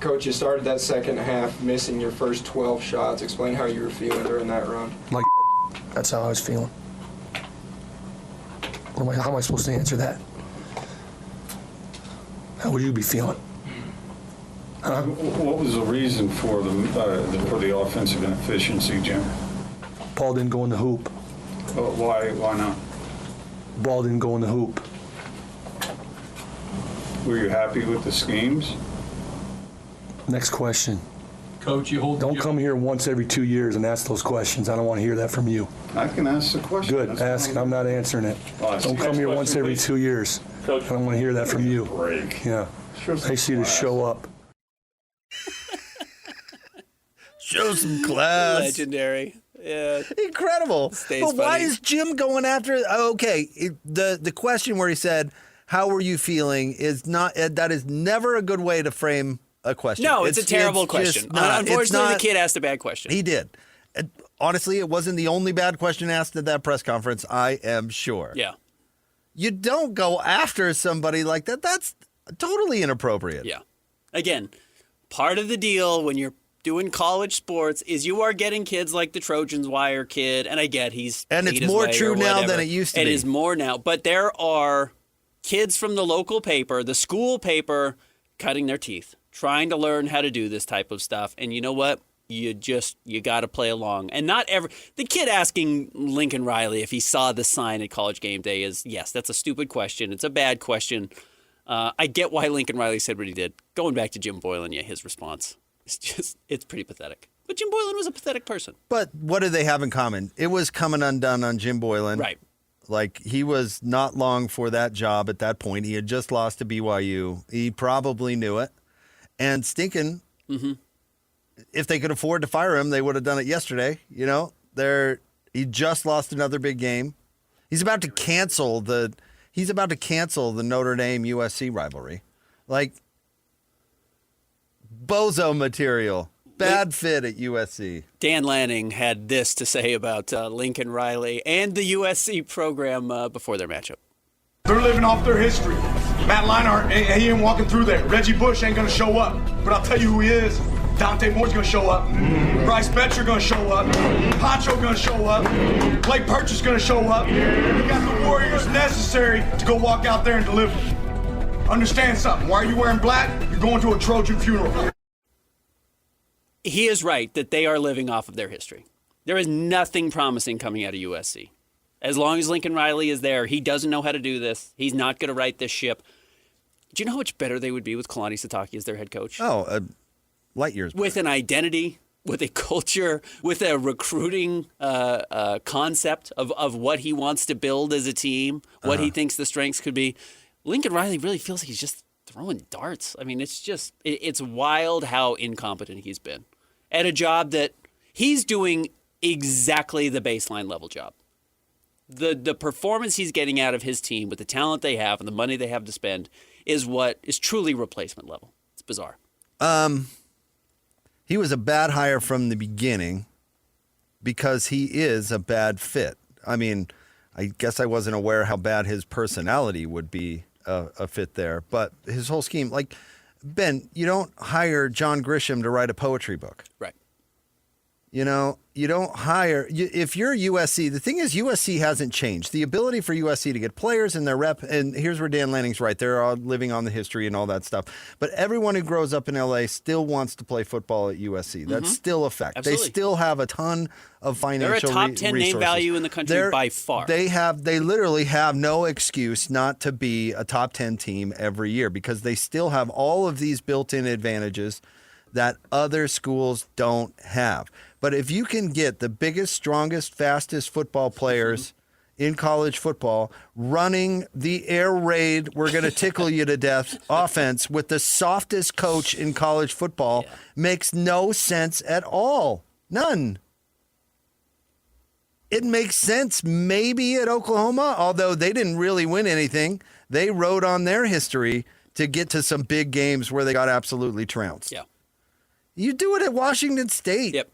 Coach, you started that second half missing your first 12 shots. Explain how you were feeling during that run. Like, that's how I was feeling. How am I supposed to answer that? How would you be feeling? What was the reason for the offensive inefficiency, Jim? Ball didn't go in the hoop. Why not? Ball didn't go in the hoop. Were you happy with the schemes? Next question. Coach, Don't come here once every 2 years and ask those questions. I don't want to hear that from you. I can ask the question. Good, That's ask. fine. I'm not answering it. Don't come here once every 2 years. I don't want to hear that from you. Break. Yeah. I see you to show up. Show some class. Legendary. Yeah. Incredible. Stays But why funny. is Jim going after? Okay, the question where he said, "How were you feeling?" is not. That is never a good way to frame a question. No, it's a terrible just question. not. Unfortunately, It's not- the kid asked a bad question. He did. And honestly, it wasn't the only bad question asked at that press conference. I am sure. Yeah. You don't go after somebody like that. That's totally inappropriate. Yeah. Again, part of the deal when you're doing college sports is you are getting kids like the Trojans Wire kid, and I get he's And paid it's his more way true or now whatever. than it used to It be. is more now, but there are kids from the local paper, the school paper, cutting their teeth, trying to learn how to do this type of stuff. And you know what? You got to play along. And the kid asking Lincoln Riley if he saw the sign at College Game Day is, yes, that's a stupid question. It's a bad question. I get why Lincoln Riley said what he did. Going back to Jim Boylan, his response it's pretty pathetic. But Jim Boylan was a pathetic person. But what did they have in common? It was coming undone on Jim Boylan. Right. Like, he was not long for that job at that point. He had just lost to BYU. He probably knew it. And stinking, if they could afford to fire him, they would have done it yesterday. He just lost another big game. He's about to cancel the Notre Dame USC rivalry. Like, bozo material. Bad fit at USC. Dan Lanning had this to say about Lincoln Riley and the USC program before their matchup. They're living off their history. Matt Leinart, he ain't walking through there. Reggie Bush ain't going to show up. But I'll tell you who he is. Dante Moore's going to show up. Bryce Betcher going to show up. Poncho going to show up. Blake Purchase going to show up. You got the Warriors necessary to go walk out there and deliver. Understand something. Why are you wearing black? You're going to a Trojan funeral. He is right that they are living off of their history. There is nothing promising coming out of USC. As long as Lincoln Riley is there, he doesn't know how to do this. He's not going to right this ship. Do you know how much better they would be with Kalani Sitake as their head coach? Light years better. With an identity, with a culture, with a recruiting concept of what he wants to build as a team, what he thinks the strengths could be. Lincoln Riley really feels like he's just throwing darts. I mean, it's wild how incompetent he's been at a job that he's doing exactly the baseline level job. The performance he's getting out of his team with the talent they have and the money they have to spend is what is truly replacement level. It's bizarre. He was a bad hire from the beginning because he is a bad fit. I mean, I guess I wasn't aware how bad his personality would be a fit there, but his whole scheme, like, Ben, you don't hire John Grisham to write a poetry book. Right. You don't hire. If you're USC, the thing is USC hasn't changed. The ability for USC to get players in their rep, and here's where Dan Lanning's right. They're all living on the history and all that stuff. But everyone who grows up in LA still wants to play football at USC. That's still a fact. Absolutely. They still have a ton of financial They're a top 10 resources. name value in the country by far. They literally have no excuse not to be a top 10 team every year because they still have all of these built-in advantages that other schools don't have. But if you can get the biggest, strongest, fastest football players in college football running the air raid, we're going to tickle you to death offense with the softest coach in college football, makes no sense at all. None. It makes sense maybe at Oklahoma, although they didn't really win anything. They rode on their history to get to some big games where they got absolutely trounced. Yeah. You do it at Washington State. Yep.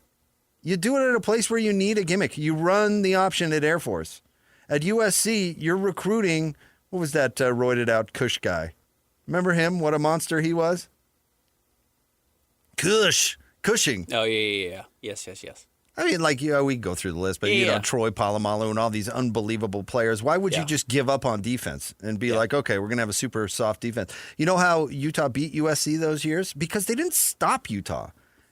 You do it at a place where you need a gimmick. You run the option at Air Force. At USC, you're recruiting, what was that roided out Cush guy? Remember him? What a monster he was? Cushing. Oh, yeah. Yes. I mean, like, we go through the list, but, Troy Polamalu and all these unbelievable players. Why would you just give up on defense and be like, okay, we're going to have a super soft defense? You know how Utah beat USC those years? Because they didn't stop Utah.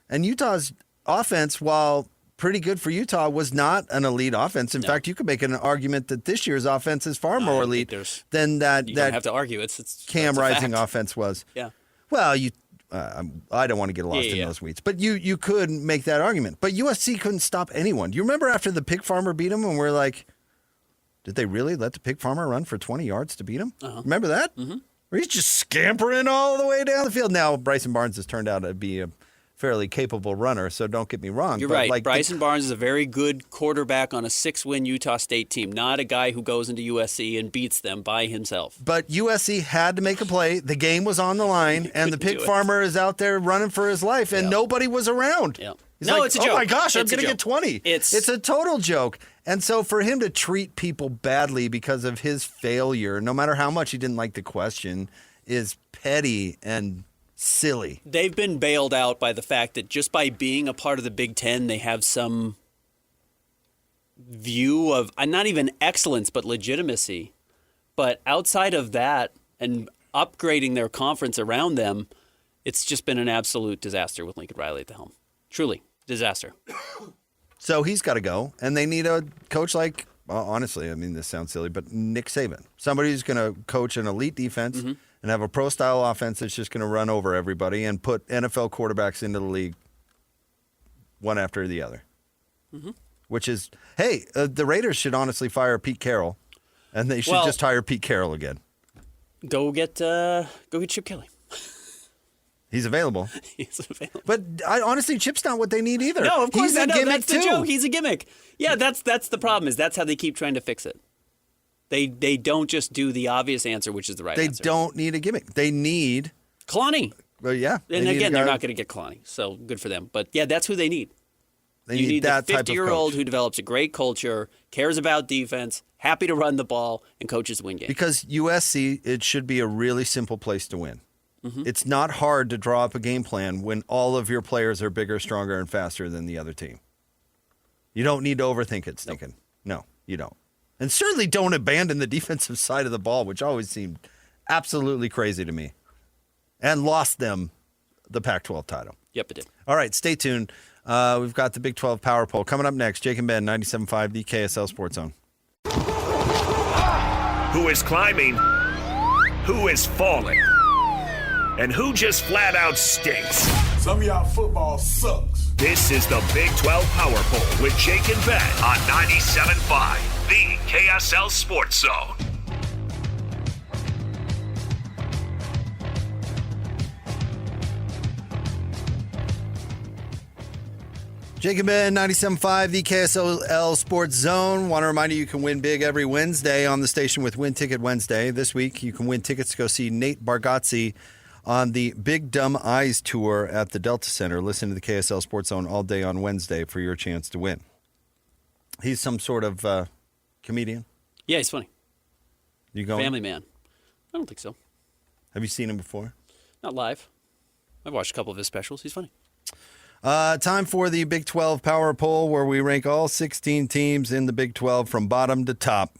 And Utah's offense, while pretty good for Utah, was not an elite offense. In fact, you could make an argument that this year's offense is far more elite than that. You don't have to argue. It's Cam Rising offense was. Yeah. Well, I don't want to get lost in those weeds, but you could make that argument. But USC couldn't stop anyone. Do you remember after the pig farmer beat him, and we're like, did they really let the pig farmer run for 20 yards to beat him? Remember that? Mm-hmm. Where he's just scampering all the way down the field. Now, Bryson Barnes has turned out to be a fairly capable runner, so don't get me wrong. You're right. Like Bryson Barnes is a very good quarterback on a 6-win Utah State team, not a guy who goes into USC and beats them by himself. But USC had to make a play. The game was on the line, and the pig farmer is out there running for his life, and nobody was around. Yeah. He's no, like, it's a joke. Oh my gosh, I'm going to get 20. It's a total joke. And so for him to treat people badly because of his failure, no matter how much he didn't like the question, is petty and silly. They've been bailed out by the fact that just by being a part of the Big Ten, they have some view of not even excellence, but legitimacy. But outside of that and upgrading their conference around them, It's just been an absolute disaster with Lincoln Riley at the helm. Truly, disaster. So he's got to go, and they need a coach like, well, honestly, I mean, this sounds silly, but Nick Saban. Somebody who's going to coach an elite defense and have a pro-style offense that's just going to run over everybody and put NFL quarterbacks into the league one after the other. Which is, hey, the Raiders should honestly fire Pete Carroll, and they should just hire Pete Carroll again. Go get Chip Kelly. He's available. He's available. But honestly, Chip's not what they need either. No, of course He's a not. gimmick That's too. the joke. He's a gimmick. Yeah, that's the problem. Is that's how they keep trying to fix it. They don't just do the obvious answer, which is the right answer. They don't need a gimmick. They need Kalani. Well, yeah. And again, they're not going to get Kalani, so good for them. But yeah, that's who they need. You need that the type of 50-year-old coach. who develops a great culture, cares about defense, happy to run the ball, and coaches to win games. Because USC, it should be a really simple place to win. It's not hard to draw up a game plan when all of your players are bigger, stronger, and faster than the other team. You don't need to overthink it, Stinkin'. No, you don't. And certainly don't abandon the defensive side of the ball, which always seemed absolutely crazy to me. And lost them the Pac-12 title. Yep, it did. All right, stay tuned. We've got the Big 12 Power Poll coming up next. Jake and Ben, 97.5, the KSL Sports Zone. Who is climbing? Who is falling? And who just flat out stinks? Some of y'all football sucks. This is the Big 12 Power Poll with Jake and Ben on 97.5, the KSL Sports Zone. Jake and Ben, 97.5, the KSL Sports Zone. Want to remind you can win big every Wednesday on the station with Win Ticket Wednesday. This week, you can win tickets to go see Nate Bargatze on the Big Dumb Eyes Tour at the Delta Center. Listen to the KSL Sports Zone all day on Wednesday for your chance to win. He's some sort of comedian. Yeah, he's funny. You going? Family man. I don't think so. Have you seen him before? Not live. I've watched a couple of his specials. He's funny. Time for the Big 12 Power Poll, where we rank all 16 teams in the Big 12 from bottom to top.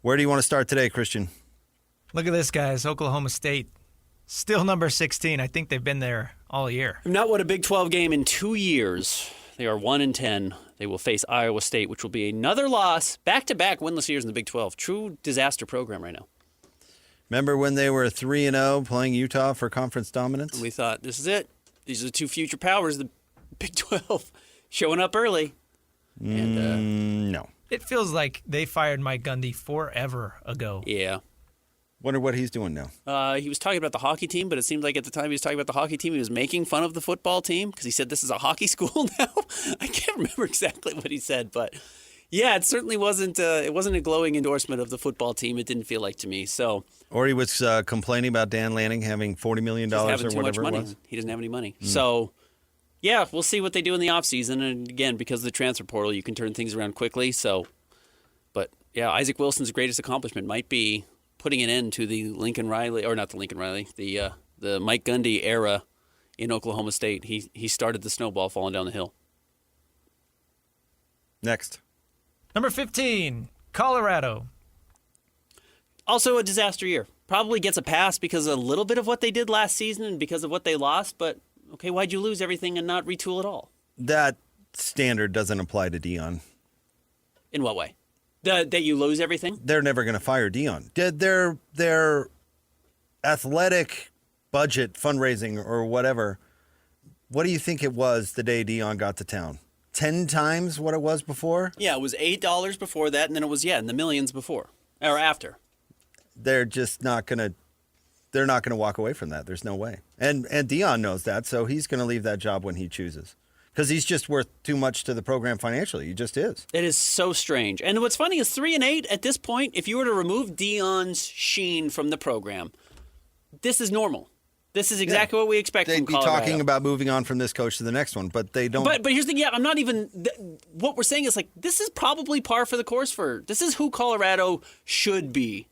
Where do you want to start today, Christian? Look at this, guys. Oklahoma State. Still number 16. I think they've been there all year. Not won a Big 12 game in 2 years. They are 1-10. They will face Iowa State, which will be another loss. Back-to-back winless years in the Big 12. True disaster program right now. Remember when they were 3-0 playing Utah for conference dominance? We thought, this is it. These are the two future powers, the Big 12, showing up early. And no. It feels like they fired Mike Gundy forever ago. Yeah. Wonder what he's doing now. He was talking about the hockey team, but it seemed like at the time he was talking about the hockey team, he was making fun of the football team because he said this is a hockey school now. I can't remember exactly what he said, but yeah, it certainly wasn't. It wasn't a glowing endorsement of the football team. It didn't feel like to me. So. Or he was complaining about Dan Lanning having $40 million or having too whatever much money. it was. He doesn't have any money. So, yeah, we'll see what they do in the offseason. And again, because of the transfer portal, you can turn things around quickly. So, but yeah, Isaac Wilson's greatest accomplishment might be putting an end to the Lincoln Riley, or not the Lincoln Riley, the Mike Gundy era in Oklahoma State. He started the snowball falling down the hill. Next. Number 15, Colorado. Also a disaster year. Probably gets a pass because of a little bit of what they did last season and because of what they lost. But, okay, why'd you lose everything and not retool at all? That standard doesn't apply to Dion. In what way? That you lose everything? They're never going to fire Dion. Their athletic budget, fundraising, or whatever, what do you think it was the day Dion got to town? 10 times what it was before? Yeah, it was $8 before that, and then it was, in the millions before. Or after. They're just not going to they're not going to walk away from that. There's no way. And Dion knows that, so he's going to leave that job when he chooses. Because he's just worth too much to the program financially. He just is. It is so strange. And what's funny is 3-8 at this point, if you were to remove Dion's sheen from the program, this is normal. This is exactly what we expect from Colorado. They'd be talking about moving on from this coach to the next one, but they don't. But here's the thing. Yeah, I'm not even. What we're saying is like this is probably par for the course for. This is who Colorado should be,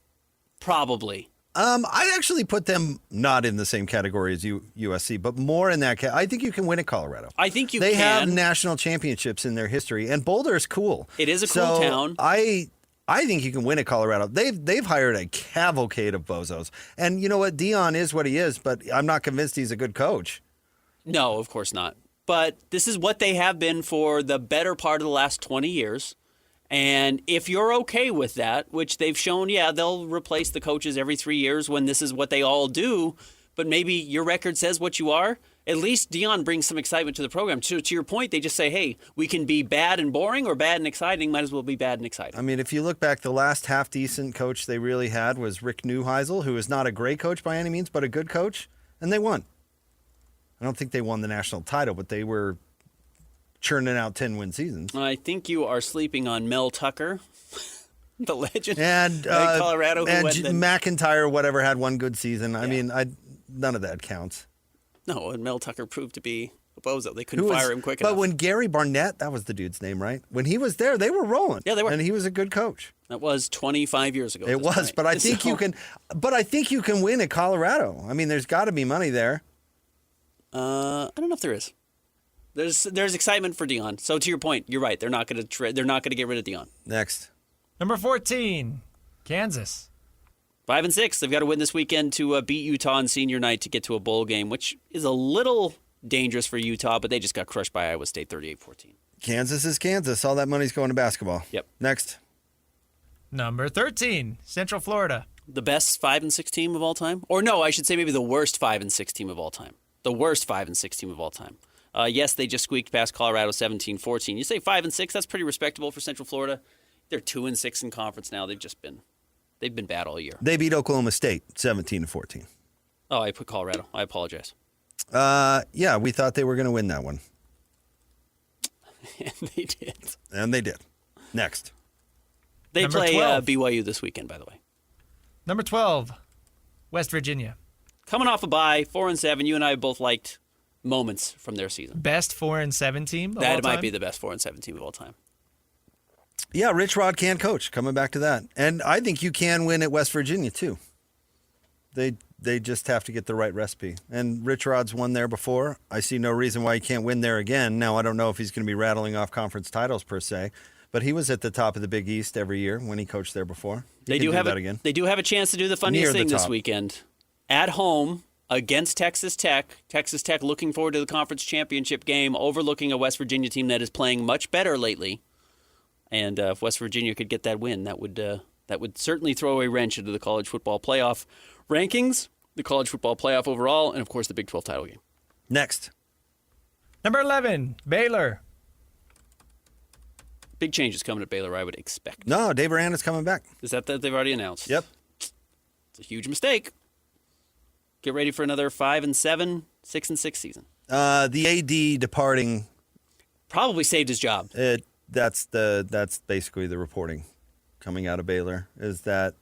probably. I actually put them not in the same category as USC, but more in that. I think you can win at Colorado. I think They have national championships in their history, and Boulder is cool. It is a cool town. I I think you can win at Colorado. They've hired a cavalcade of bozos. And you know what? Dion is what he is, but I'm not convinced he's a good coach. No, of course not. But this is what they have been for the better part of the last 20 years. And if you're okay with that, which they've shown, they'll replace the coaches every 3 years when this is what they all do. But maybe your record says what you are. At least Dion brings some excitement to the program. To your point, they just say, hey, we can be bad and boring or bad and exciting. Might as well be bad and exciting. I mean, if you look back, the last half-decent coach they really had was Rick Neuheisel, who is not a great coach by any means, but a good coach, and they won. I don't think they won the national title, but they were churning out 10-win seasons. I think you are sleeping on Mel Tucker, the legend, and Colorado, and McIntyre, whatever, had one good season. I mean, none of that counts. No, and Mel Tucker proved to be a bozo. They couldn't fire him quick enough. But when Gary Barnett, that was the dude's name, right? When he was there, they were rolling. Yeah, they were. And he was a good coach. That was 25 years ago. It was, but I think you can. But I think you can win at Colorado. I mean, there's got to be money there. I don't know if there is. There's excitement for Dion. So to your point, you're right. They're not going to get rid of Dion. Next, number 14, Kansas. 5-6. They've got to win this weekend to beat Utah on senior night to get to a bowl game, which is a little dangerous for Utah, but they just got crushed by Iowa State 38-14. Kansas is Kansas. All that money's going to basketball. Yep. Next. Number 13, Central Florida. The best 5-6 team of all time? Or no, I should say maybe the worst 5-6 team of all time. The worst 5-6 team of all time. Yes, they just squeaked past Colorado 17-14. You say 5-6, that's pretty respectable for Central Florida. They're 2-6 in conference now. They've been bad all year. They beat Oklahoma State 17-14. Oh, I put Colorado. I apologize. Yeah, we thought they were going to win that one. And they did. And they did. Next. They Number play 12. BYU this weekend, by the way. Number 12, West Virginia. Coming off a bye, 4-7. You and I both liked moments from their season. Best 4-7 team of all That might time? be the best 4-7 team of all time. Yeah, Rich Rod can coach. Coming back to that. And I think you can win at West Virginia, too. They just have to get the right recipe. And Rich Rod's won there before. I see no reason why he can't win there again. Now, I don't know if he's going to be rattling off conference titles per se, but he was at the top of the Big East every year when he coached there before. They do have a chance to do the funniest thing this weekend. At home against Texas Tech. Texas Tech looking forward to the conference championship game, overlooking a West Virginia team that is playing much better lately. And if West Virginia could get that win, that would certainly throw a wrench into the college football playoff rankings, the college football playoff overall, and of course the Big 12 title game. Next. Number 11, Baylor. Big changes coming at Baylor, I would expect. No, Dave Aranda's coming back. Is that they've already announced? Yep. It's a huge mistake. Get ready for another 5-7, 6-6 season. The AD departing probably saved his job. That's basically the reporting coming out of Baylor is that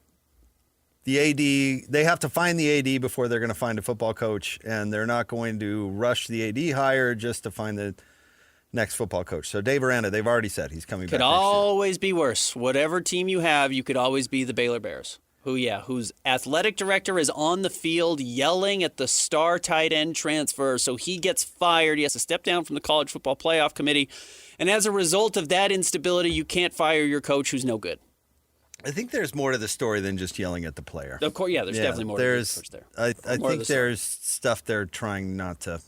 the AD, they have to find the AD before they're going to find a football coach, and they're not going to rush the AD hire just to find the next football coach. So Dave Aranda, they've already said he's coming back. Could always be worse. Whatever team you have, you could always be the Baylor Bears. Whose athletic director is on the field yelling at the star tight end transfer, so he gets fired. He has to step down from the college football playoff committee. And as a result of that instability, you can't fire your coach who's no good. I think there's more to the story than just yelling at the player. Of course, yeah, there's definitely more to the coach there. I think there's stuff they're trying not to.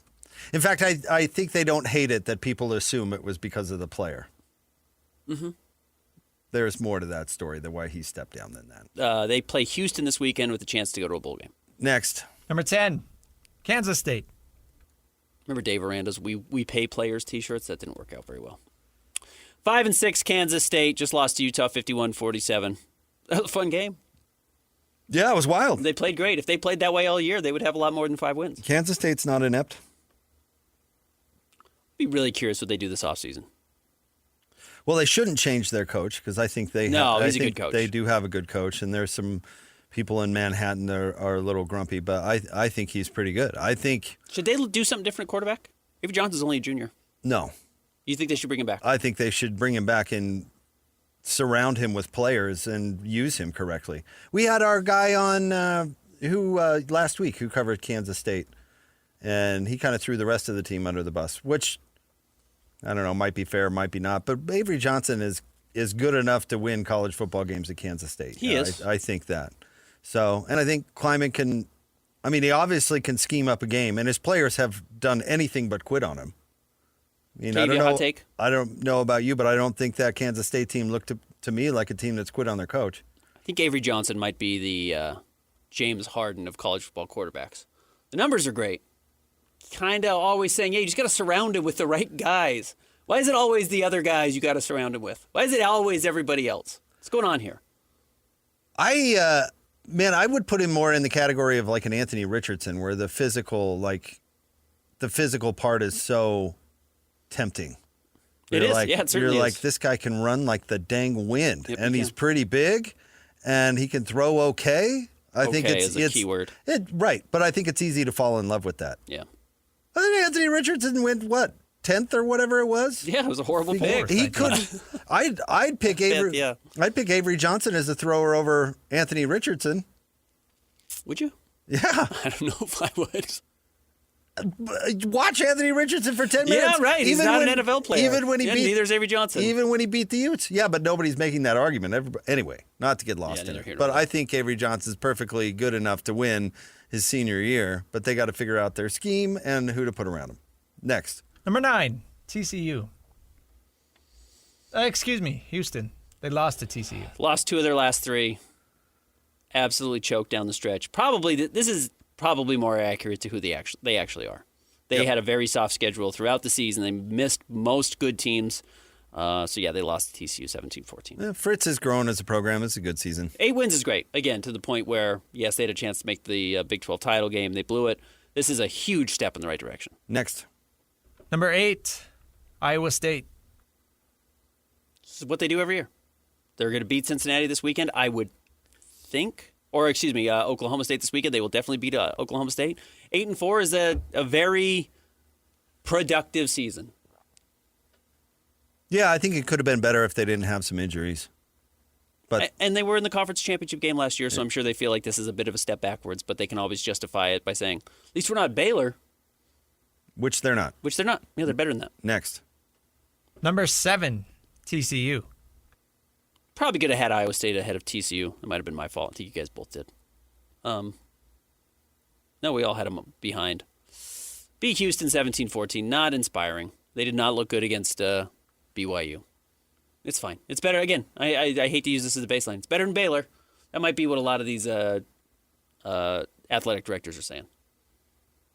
In fact, I think they don't hate it that people assume it was because of the player. Mm-hmm. There's more to that story than why he stepped down than that. They play Houston this weekend with a chance to go to a bowl game. Next. Number 10, Kansas State. Remember Dave Aranda's We Pay Players t-shirts? That didn't work out very well. 5-6 Kansas State just lost to Utah 51-47. That was a fun game. Yeah, it was wild. They played great. If they played that way all year, they would have a lot more than 5 wins. Kansas State's not inept. Be really curious what they do this offseason. Well, they shouldn't change their coach because I think he's a good coach. They do have a good coach, and there's some people in Manhattan that are a little grumpy, but I think he's pretty good. I think should they do something different at quarterback? Avery Johnson's only a junior. No. You think they should bring him back? I think they should bring him back and surround him with players and use him correctly. We had our guy on last week who covered Kansas State, and he kind of threw the rest of the team under the bus, which I don't know, might be fair, might be not. But Avery Johnson is is good enough to win college football games at Kansas State. He is. I think that. So, and I think Kleiman can. I mean, he obviously can scheme up a game, and his players have done anything but quit on him. I mean, I don't know about you, but I don't think that Kansas State team looked to me like a team that's quit on their coach. I think Avery Johnson might be the James Harden of college football quarterbacks. The numbers are great. Kind of always saying, you just got to surround him with the right guys. Why is it always the other guys you got to surround him with? Why is it always everybody else? What's going on here? I would put him more in the category of like an Anthony Richardson, where the physical part is so tempting. It is. It certainly you're is. like, this guy can run like the dang wind, Yep, and he's pretty big, and he can throw okay. I think it's a key word. Right, but I think it's easy to fall in love with that. Yeah. I think Anthony Richardson went, 10th or whatever it was? Yeah, it was a horrible pick. He could. I'd pick Avery. Yeah. I'd pick Avery Johnson as a thrower over Anthony Richardson. Would you? Yeah. I don't know if I would. Watch Anthony Richardson for 10 minutes. Yeah, right. He's not an NFL player. Even when he beat, neither is Avery Johnson. Even when he beat the Utes. Yeah, but nobody's making that argument. Anyway, not to get lost in it. But I think Avery Johnson's perfectly good enough to win his senior year, but they got to figure out their scheme and who to put around him. Next. Number 9, TCU. Houston. They lost to TCU. Lost 2 of their last 3. Absolutely choked down the stretch. This is probably more accurate to who they actually are. They had a very soft schedule throughout the season. They missed most good teams. They lost to TCU 17-14. Yeah, Fritz has grown as a program. It's a good season. 8 wins is great. Again, to the point where, yes, they had a chance to make the Big 12 title game. They blew it. This is a huge step in the right direction. Next. Number 8, Iowa State. This is what they do every year. They're going to beat Cincinnati this weekend, I would think. Oklahoma State this weekend. They will definitely beat Oklahoma State. 8-4 is a very productive season. Yeah, I think it could have been better if they didn't have some injuries. And they were in the conference championship game last year, so I'm sure they feel like this is a bit of a step backwards, but they can always justify it by saying, at least we're not Baylor. Which they're not. Yeah, they're better than that. Next. Number 7, TCU. Probably could have had Iowa State ahead of TCU. It might have been my fault. I think you guys both did. No, we all had them behind. Beat Houston 17-14. Not inspiring. They did not look good against BYU. It's fine. It's better. Again, I hate to use this as a baseline. It's better than Baylor. That might be what a lot of these athletic directors are saying.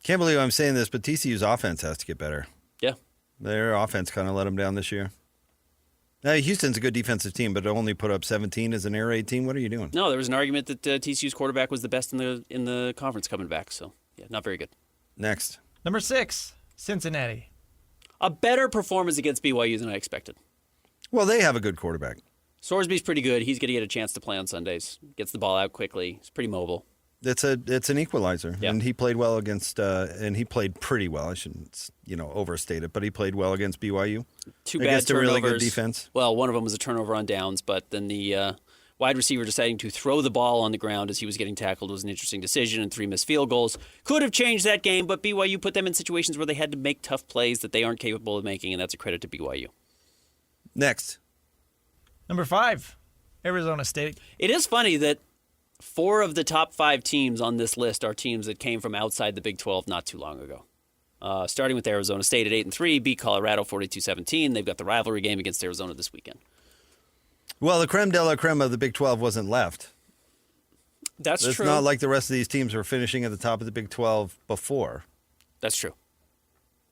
Can't believe I'm saying this, but TCU's offense has to get better. Yeah. Their offense kind of let them down this year. Now, Houston's a good defensive team, but only put up 17 as an air raid team. What are you doing? No, there was an argument that TCU's quarterback was the best in the conference coming back. So, yeah, not very good. Next. Number 6, Cincinnati. A better performance against BYU than I expected. Well, they have a good quarterback. Sorsby's pretty good. He's going to get a chance to play on Sundays. Gets the ball out quickly. He's pretty mobile. It's an equalizer, yeah. And he played well and he played pretty well. I shouldn't overstate it, but he played well against BYU. 2 bad against turnovers. A really good defense. Well, one of them was a turnover on downs, but then the wide receiver deciding to throw the ball on the ground as he was getting tackled was an interesting decision, and 3 missed field goals could have changed that game. But BYU put them in situations where they had to make tough plays that they aren't capable of making, and that's a credit to BYU. Next. Number 5, Arizona State. It is funny that 4 of the top 5 teams on this list are teams that came from outside the Big 12 not too long ago. Starting with Arizona State at 8-3, beat Colorado 42-17. They've got the rivalry game against Arizona this weekend. Well, the creme de la creme of the Big 12 wasn't left. That's true. It's not like the rest of these teams were finishing at the top of the Big 12 before. That's true.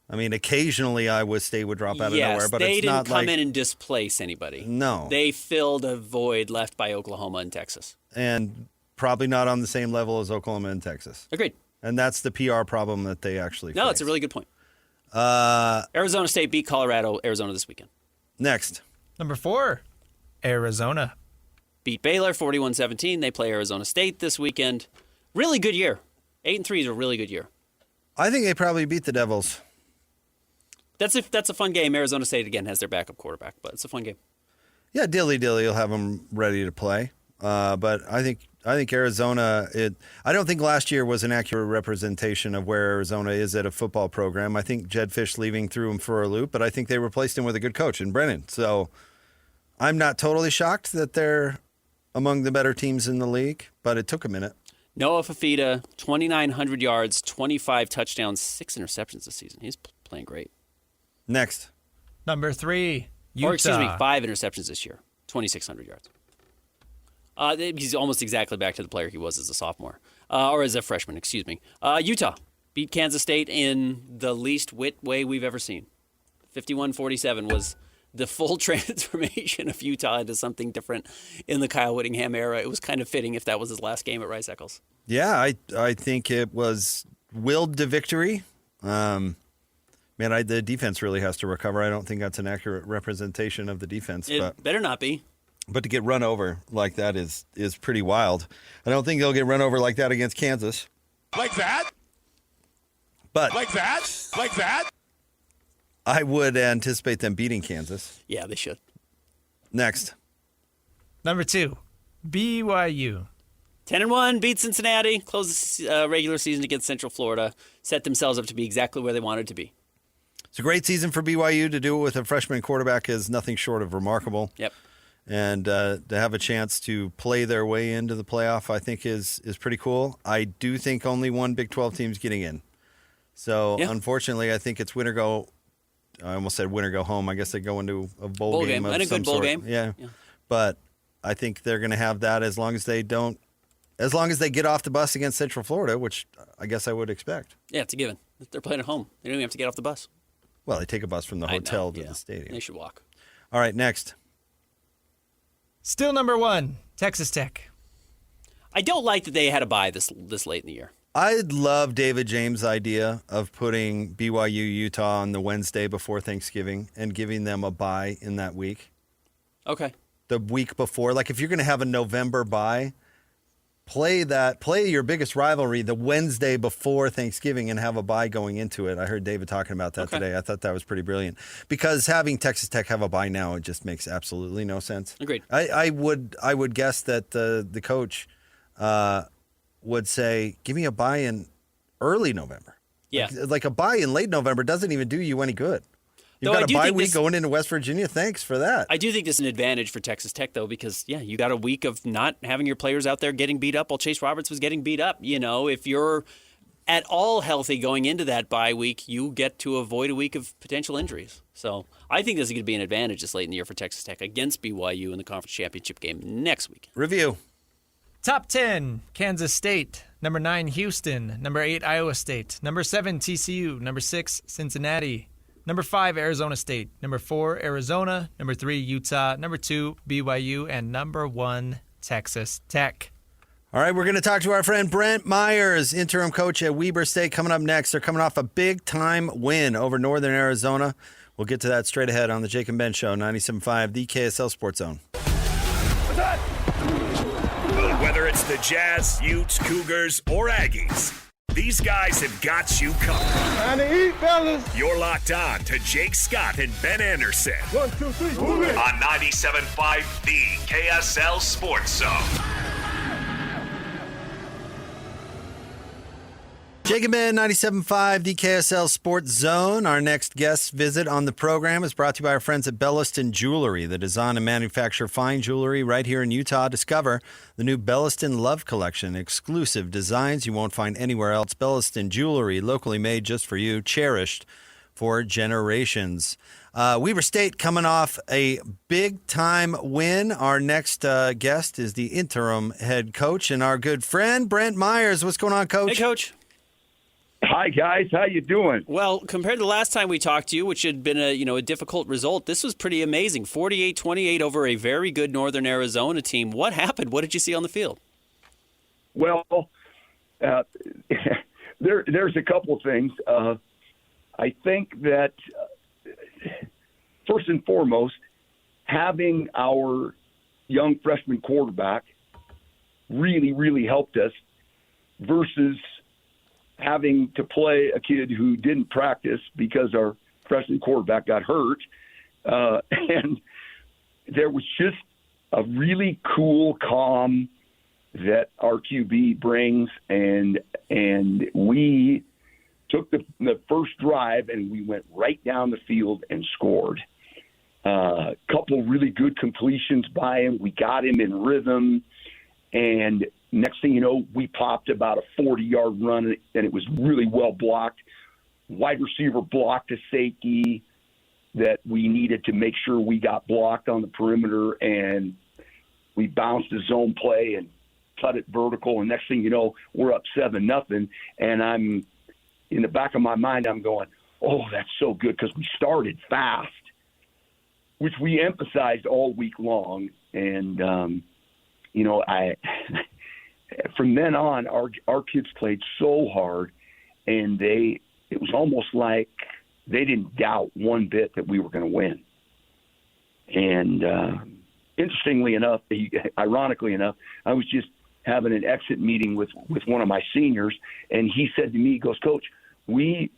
I mean, occasionally Iowa State would drop out of nowhere, but they it's not didn't come in and displace anybody. No. They filled a void left by Oklahoma and Texas. And probably not on the same level as Oklahoma and Texas. Agreed. And that's the PR problem that they actually face. No, that's a really good point. Arizona State beat Colorado, Arizona this weekend. Next. Number 4, Arizona. Beat Baylor 41-17. They play Arizona State this weekend. Really good year. 8-3 is a really good year. I think they probably beat the Devils. That's a fun game. Arizona State, again, has their backup quarterback, but it's a fun game. Yeah, dilly-dilly will have them ready to play. But I think Arizona, I don't think last year was an accurate representation of where Arizona is at a football program. I think Jed Fish leaving threw him for a loop, but I think they replaced him with a good coach in Brennan. So I'm not totally shocked that they're among the better teams in the league, but it took a minute. Noah Fafita, 2,900 yards, 25 touchdowns, 6 interceptions this season. He's playing great. Next. Number 3, Utah. Or, excuse me, 5 interceptions this year, 2,600 yards. He's almost exactly back to the player he was as a sophomore. Or as a freshman, excuse me. Utah beat Kansas State in the least wit way we've ever seen. 51-47 was the full transformation of Utah into something different in the Kyle Whittingham era. It was kind of fitting if that was his last game at Rice-Eccles. Yeah, I think it was willed to victory. The defense really has to recover. I don't think that's an accurate representation of the defense. It better not be. But to get run over like that is pretty wild. I don't think they'll get run over like that against Kansas. Like that? But like that? Like that? I would anticipate them beating Kansas. Yeah, they should. Next. Number 2, BYU. 10-1, beat Cincinnati, closed the regular season against Central Florida, set themselves up to be exactly where they wanted to be. It's a great season for BYU. To do it with a freshman quarterback is nothing short of remarkable. Yep. And to have a chance to play their way into the playoff, I think is pretty cool. I do think only one Big 12 team's getting in. So, Unfortunately, I think it's winner go. I almost said winner go home. I guess they go into a bowl game of and a some good bowl sort. game. Yeah. But I think they're going to have that as long as they get off the bus against Central Florida, which I guess I would expect. Yeah, it's a given. They're playing at home. They don't even have to get off the bus. Well, they take a bus from the hotel to the stadium. They should walk. All right, next. Still number 1, Texas Tech. I don't like that they had a bye this late in the year. I love David James' idea of putting BYU Utah on the Wednesday before Thanksgiving and giving them a bye in that week. Okay. The week before. Like if you're going to have a November bye, play your biggest rivalry the Wednesday before Thanksgiving and have a bye going into it. I heard David talking about that today. I thought that was pretty brilliant. Because having Texas Tech have a bye now, it just makes absolutely no sense. Agreed. I would guess that the coach would say, give me a bye in early November. Yeah. Like a bye in late November doesn't even do you any good. You've got a bye week going into West Virginia. Thanks for that. I do think this is an advantage for Texas Tech, though, because, you got a week of not having your players out there getting beat up while Chase Roberts was getting beat up. If you're at all healthy going into that bye week, you get to avoid a week of potential injuries. So I think this is going to be an advantage this late in the year for Texas Tech against BYU in the conference championship game next week. Review. Top 10, Kansas State. Number 9, Houston. Number 8, Iowa State. Number 7, TCU. Number 6, Cincinnati. Number 5, Arizona State. Number 4, Arizona. Number 3, Utah. Number 2, BYU. And number 1, Texas Tech. All right, we're going to talk to our friend Brent Myers, interim coach at Weber State, coming up next. They're coming off a big-time win over Northern Arizona. We'll get to that straight ahead on the Jake and Ben Show, 97.5, the KSL Sports Zone. What's that? Whether it's the Jazz, Utes, Cougars, or Aggies, these guys have got you covered. Time to eat, fellas. You're locked on to Jake Scott and Ben Anderson. 1, 2, 3, move it. On 97.5, the KSL Sports Zone. Jake and Ben, 97.5, the KSL Sports Zone. Our next guest visit on the program is brought to you by our friends at Belliston Jewelry. They design and manufacture fine jewelry right here in Utah. Discover the new Belliston Love Collection. Exclusive designs you won't find anywhere else. Belliston Jewelry, locally made just for you, cherished for generations. Weber State coming off a big-time win. Our next guest is the interim head coach and our good friend, Brent Myers. What's going on, Coach? Hey, Coach. Hi, guys. How you doing? Well, compared to the last time we talked to you, which had been a difficult result, this was pretty amazing. 48-28 over a very good Northern Arizona team. What happened? What did you see on the field? Well, there's a couple things. I think that first and foremost, having our young freshman quarterback really, really helped us versus having to play a kid who didn't practice because our freshman quarterback got hurt. And there was just a really cool calm that our QB brings. And we took the first drive and we went right down the field and scored. A couple really good completions by him. We got him in rhythm. And next thing you know, we popped about a 40-yard run, and it was really well blocked. Wide receiver blocked a safety that we needed to make sure we got blocked on the perimeter, and we bounced a zone play and cut it vertical. And next thing you know, we're up 7-0. And I'm in the back of my mind, I'm going, oh, that's so good, because we started fast, which we emphasized all week long. And, from then on, our kids played so hard, and it was almost like they didn't doubt one bit that we were going to win. And interestingly enough, ironically enough, I was just having an exit meeting with one of my seniors, and he said to me, he goes, Coach, we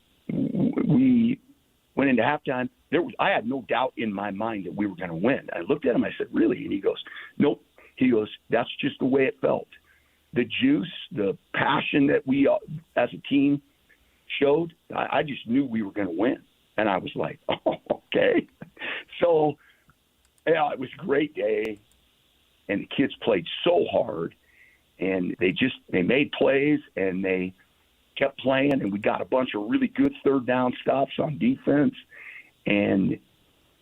went into halftime. I had no doubt in my mind that we were going to win. I looked at him, I said, really? And he goes, nope. He goes, that's just the way it felt. The juice, the passion that we as a team showed, I just knew we were going to win. And I was like, oh, okay. So, yeah, it was a great day. And the kids played so hard. And they made plays, and they kept playing. And we got a bunch of really good third down stops on defense. And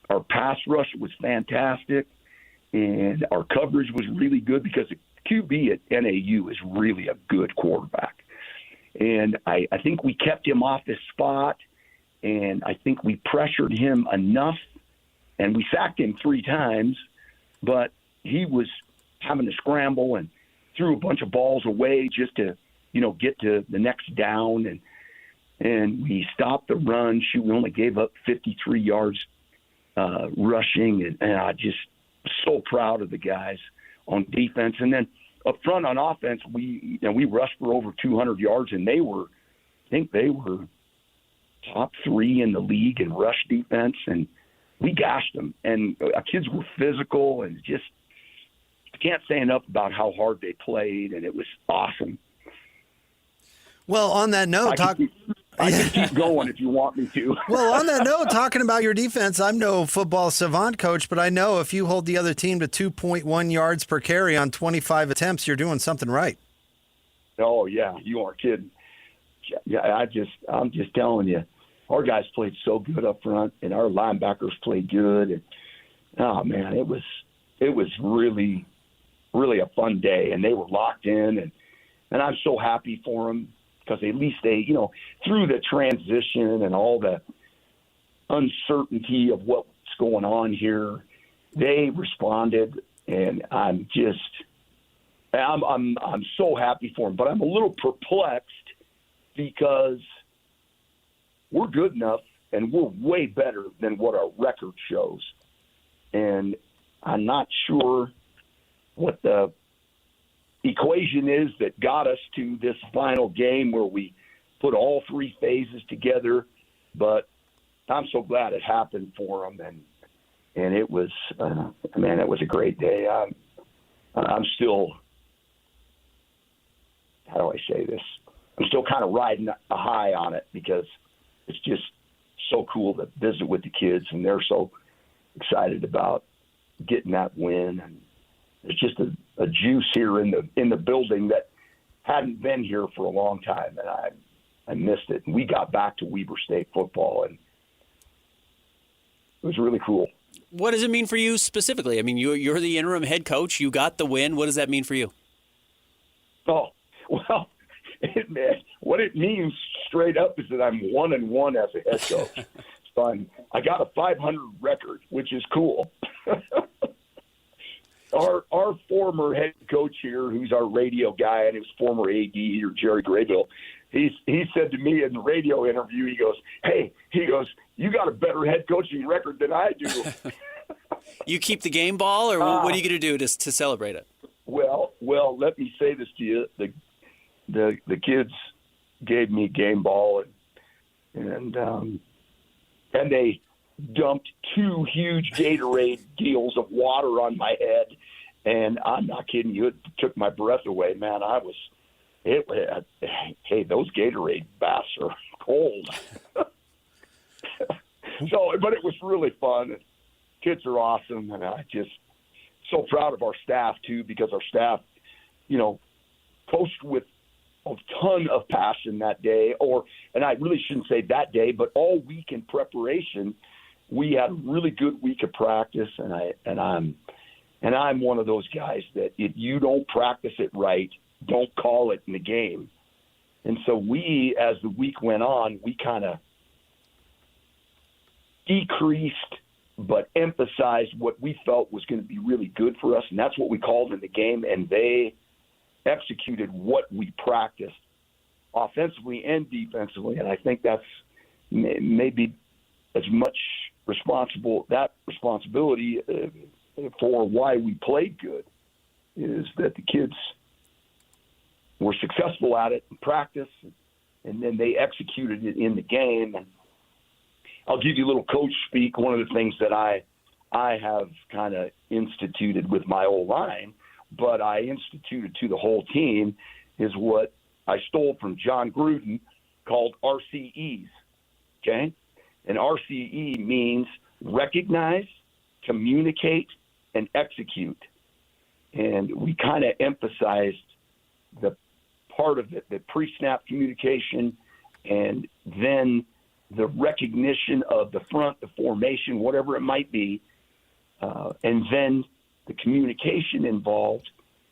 our pass rush was fantastic. And our coverage was really good, because the QB at NAU is really a good quarterback. And I think we kept him off his spot, and I think we pressured him enough, and we sacked him 3 times, but he was having to scramble and threw a bunch of balls away just to, get to the next down. And we stopped the run. We only gave up 53 yards rushing, and I just so proud of the guys on defense. And then up front on offense, we rushed for over 200 yards, and I think they were top 3 in the league in rush defense, and we gashed them. And our kids were physical, and I can't say enough about how hard they played, and it was awesome. Well, on that note, I can keep going if you want me to. Well, on that note, talking about your defense, I'm no football savant, Coach, but I know if you hold the other team to 2.1 yards per carry on 25 attempts, you're doing something right. Oh, yeah, you aren't kidding. Yeah, I'm just telling you, our guys played so good up front, and our linebackers played good. And, oh, man, it was really, really a fun day, and they were locked in, and I'm so happy for them. Because at least they, through the transition and all the uncertainty of what's going on here, they responded, and I'm so happy for them. But I'm a little perplexed, because we're good enough, and we're way better than what our record shows. And I'm not sure what the equation is that got us to this final game where we put all 3 phases together, but I'm so glad it happened for them, and it was it was a great day. I'm still, how do I say this? I'm still kind of riding a high on it, because it's just so cool to visit with the kids, and they're so excited about getting that win. And it's just a juice here in the building that hadn't been here for a long time, and I missed it. And we got back to Weber State football, and it was really cool. What does it mean for you specifically? I mean, you're the interim head coach. You got the win. What does that mean for you? Oh, well, what it means straight up is that I'm 1-1 as a head coach. So I got a 500 record, which is cool. Our former head coach here, who's our radio guy, and his former AD here, Jerry Graybill, he said to me in the radio interview, he goes, you got a better head coaching record than I do. You keep the game ball, or what are you going to do to celebrate it? Well, let me say this to you. The kids gave me game ball, and they dumped 2 huge Gatorade deals of water on my head, and I'm not kidding you, it took my breath away, man. Hey, those Gatorade baths are cold. But it was really fun. kids are awesome, and I just so proud of our staff too, because our staff, coached with a ton of passion that day, and I really shouldn't say that day, but all week in preparation, we had a really good week of practice, and I'm one of those guys that if you don't practice it right, don't call it in the game. And so we, as the week went on, we kind of decreased but emphasized what we felt was going to be really good for us, and that's what we called in the game, and they executed what we practiced offensively and defensively, and I think that's maybe as much responsibility for why we played good is that the kids were successful at it in practice, and then they executed it in the game. And I'll give you a little coach speak. One of the things that I have kind of instituted with my O-line, but I instituted to the whole team, is what I stole from John Gruden called RCEs, okay? And RCE means recognize, communicate, and execute. And we kind of emphasized the part of it, the pre-snap communication, and then the recognition of the front, the formation, whatever it might be, and then the communication involved,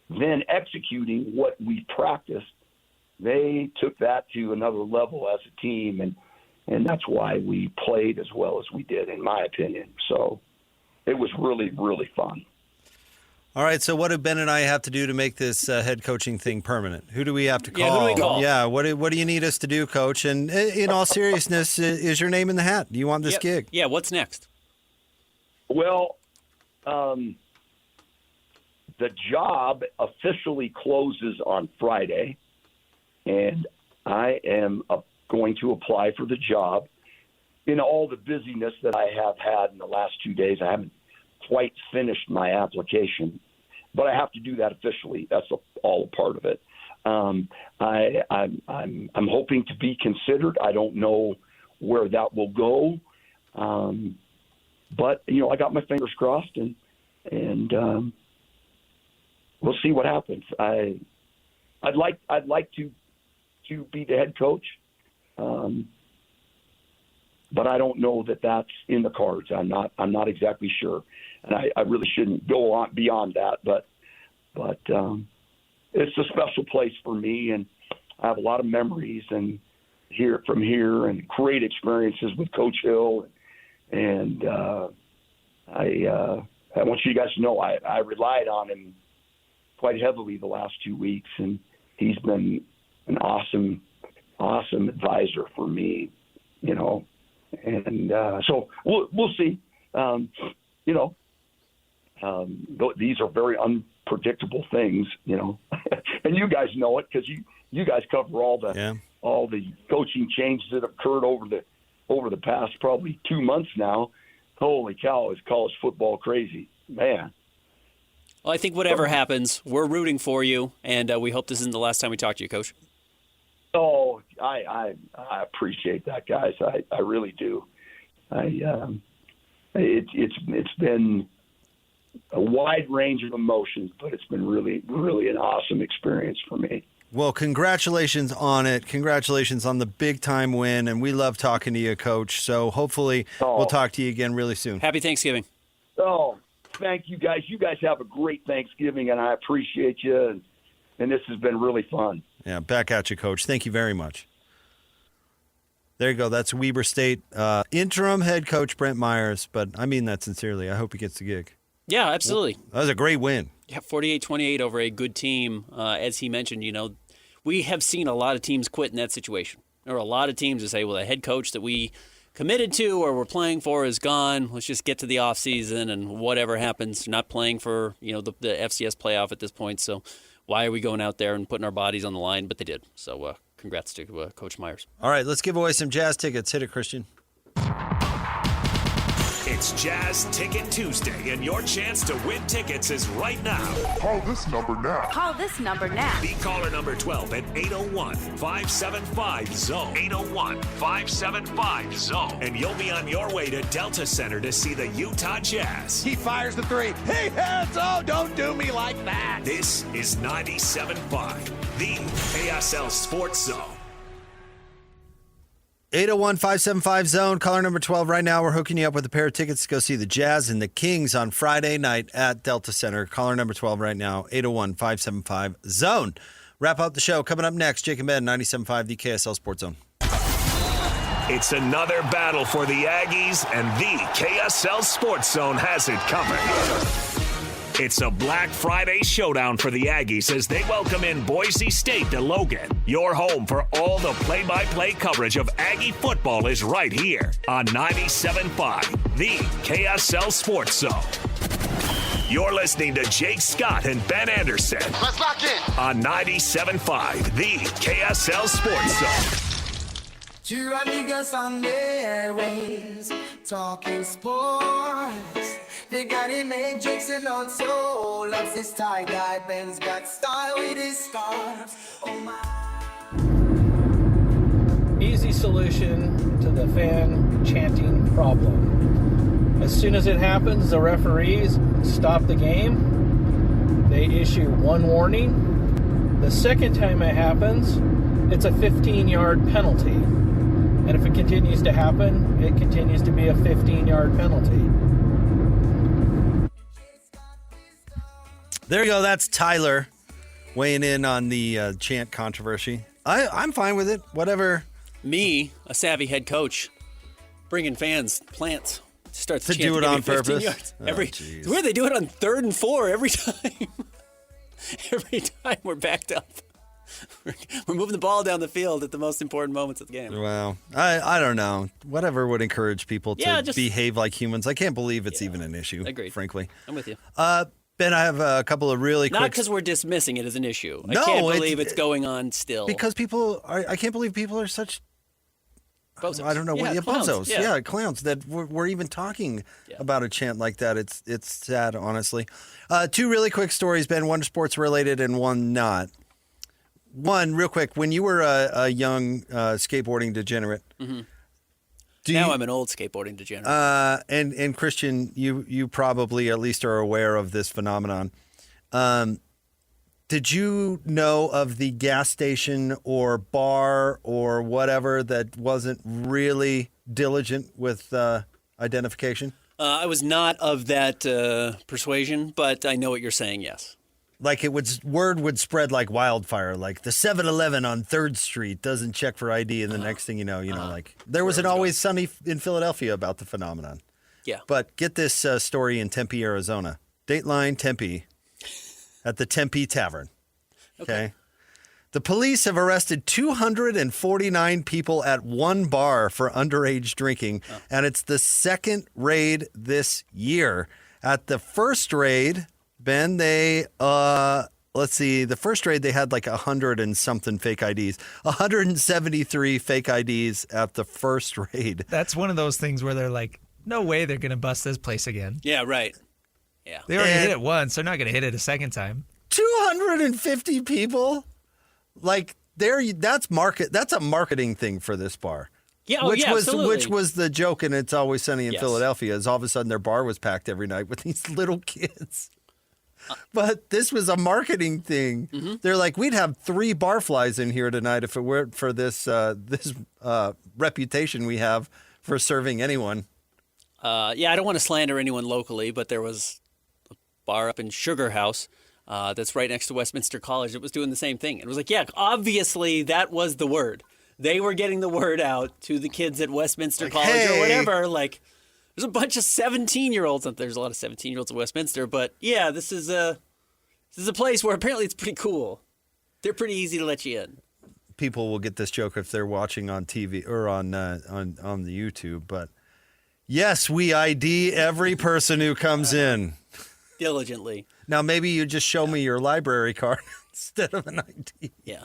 then executing what we practiced. They took that to another level as a team, and that's why we played as well as we did, in my opinion. So it was really, really fun. All right, so what do Ben and I have to do to make this head coaching thing permanent? Who do we have to call? Yeah, who do we call? Yeah, what do you need us to do, Coach? And in all seriousness, is your name in the hat? Do you want this gig? Yeah, what's next? Well, the job officially closes on Friday, and I am going to apply for the job. In all the busyness that I have had in the last 2 days, I haven't quite finished my application, but I have to do that officially. That's all a part of it. I'm hoping to be considered. I don't know where that will go, but I got my fingers crossed, and we'll see what happens. I'd like to be the head coach, but I don't know that that's in the cards. I'm not exactly sure, and I really shouldn't go on beyond that. But it's a special place for me, and I have a lot of memories and from here, and great experiences with Coach Hill, and I want you guys to know I relied on him quite heavily the last 2 weeks, and he's been an awesome advisor for me, and so we'll see. These are very unpredictable things, and you guys know it because you guys cover all the coaching changes that have occurred over the past probably 2 months now. Holy cow, is college football crazy, man. Well, I think whatever happens, we're rooting for you, and we hope this isn't the last time we talk to you, Coach. Oh, I appreciate that, guys. I really do. It's been a wide range of emotions, but it's been really, really an awesome experience for me. Well, congratulations on it. Congratulations on the big-time win, and we love talking to you, Coach. So hopefully we'll talk to you again really soon. Happy Thanksgiving. Oh, thank you, guys. You guys have a great Thanksgiving, and I appreciate you, and this has been really fun. Yeah, back at you, Coach. Thank you very much. There you go. That's Weber State interim head coach Brent Myers, but I mean that sincerely. I hope he gets the gig. Yeah, absolutely. That was a great win. Yeah, 48-28 over a good team. As he mentioned, we have seen a lot of teams quit in that situation. There are a lot of teams that say, well, the head coach that we committed to or we're playing for is gone. Let's just get to the offseason and whatever happens. Not playing for the FCS playoff at this point, so why are we going out there and putting our bodies on the line? But they did. So congrats to Coach Myers. All right, let's give away some Jazz tickets. Hit it, Christian. It's Jazz Ticket Tuesday, and your chance to win tickets is right now. Call this number now. Call this number now. Be caller number 12 at 801-575-ZONE. 801-575-ZONE. And you'll be on your way to Delta Center to see the Utah Jazz. He fires the three. He hits. Oh, don't do me like that. This is 97.5, the KSL Sports Zone. 801-575-ZONE, caller number 12 right now. We're hooking you up with a pair of tickets to go see the Jazz and the Kings on Friday night at Delta Center. Caller number 12 right now, 801-575-ZONE. Wrap up the show. Coming up next, Jake and Ben, 97.5, the KSL Sports Zone. It's another battle for the Aggies, and the KSL Sports Zone has it covered. It's a Black Friday showdown for the Aggies as they welcome in Boise State to Logan. Your home for all the play-by-play coverage of Aggie football is right here on 97.5, the KSL Sports Zone. You're listening to Jake Scott and Ben Anderson. Let's lock in. On 97.5, the KSL Sports Zone. Two amigos on their ways, talking sports. They got him Matrix and also loves his tie guy. Ben's got style with his scarves. Oh my. Easy solution to the fan chanting problem. As soon as it happens, the referees stop the game. They issue one warning. The second time it happens, it's a 15-yard penalty. And if it continues to happen, it continues to be a 15-yard penalty. There you go. That's Tyler weighing in on the chant controversy. I'm fine with it. Whatever. Me, a savvy head coach, bringing fans, plants, starts to do it on purpose. Yards. Where they do it on 3rd and 4 every time. Every time we're backed up. We're moving the ball down the field at the most important moments of the game. Well, I don't know. Whatever would encourage people to behave like humans. I can't believe it's even an issue, frankly. I'm with you. Ben, I have a couple of really quick... Not because we're dismissing it as an issue. No, I can't believe it's going on still. Because I can't believe people are such... Bozos. I don't know. Clowns. Bozos. Yeah, clowns. That we're even talking about a chant like that. It's sad, honestly. Two really quick stories, Ben. One sports related and one not. One, real quick. When you were a young skateboarding degenerate... Mm-hmm. I'm an old skateboarding degenerate. And Christian, you probably at least are aware of this phenomenon. Did you know of the gas station or bar or whatever that wasn't really diligent with identification? I was not of that persuasion, but I know what you're saying, yes. Like word would spread like wildfire. Like the 7-Eleven on 3rd Street doesn't check for ID, and the next thing you know, like there was an Always Sunny in Philadelphia about the phenomenon. Yeah. But get this story in Tempe, Arizona. Dateline Tempe at the Tempe Tavern. Okay. The police have arrested 249 people at one bar for underage drinking, and it's the second raid this year. At the first raid, Ben, they, let's see, the first raid, they had like 100 and something fake IDs. 173 fake IDs at the first raid. That's one of those things where they're like, no way they're going to bust this place again. Yeah, right. Yeah. They already hit it once. They're not going to hit it a second time. 250 people? Like, that's a marketing thing for this bar. Yeah, absolutely. Which was the joke, and It's Always Sunny in Philadelphia, is all of a sudden their bar was packed every night with these little kids. But this was a marketing thing. Mm-hmm. They're like, we'd have 3 barflies in here tonight if it weren't for this reputation we have for serving anyone. I don't want to slander anyone locally, but there was a bar up in Sugar House that's right next to Westminster College that was doing the same thing. It was like, obviously that was the word. They were getting the word out to the kids at Westminster College or whatever. Like, there's a bunch of 17-year-olds. There's a lot of 17-year-olds at Westminster, but yeah, this is a place where apparently it's pretty cool. They're pretty easy to let you in. People will get this joke if they're watching on TV or on the YouTube, but yes, we ID every person who comes in diligently. Now maybe you just show me your library card instead of an ID. Yeah.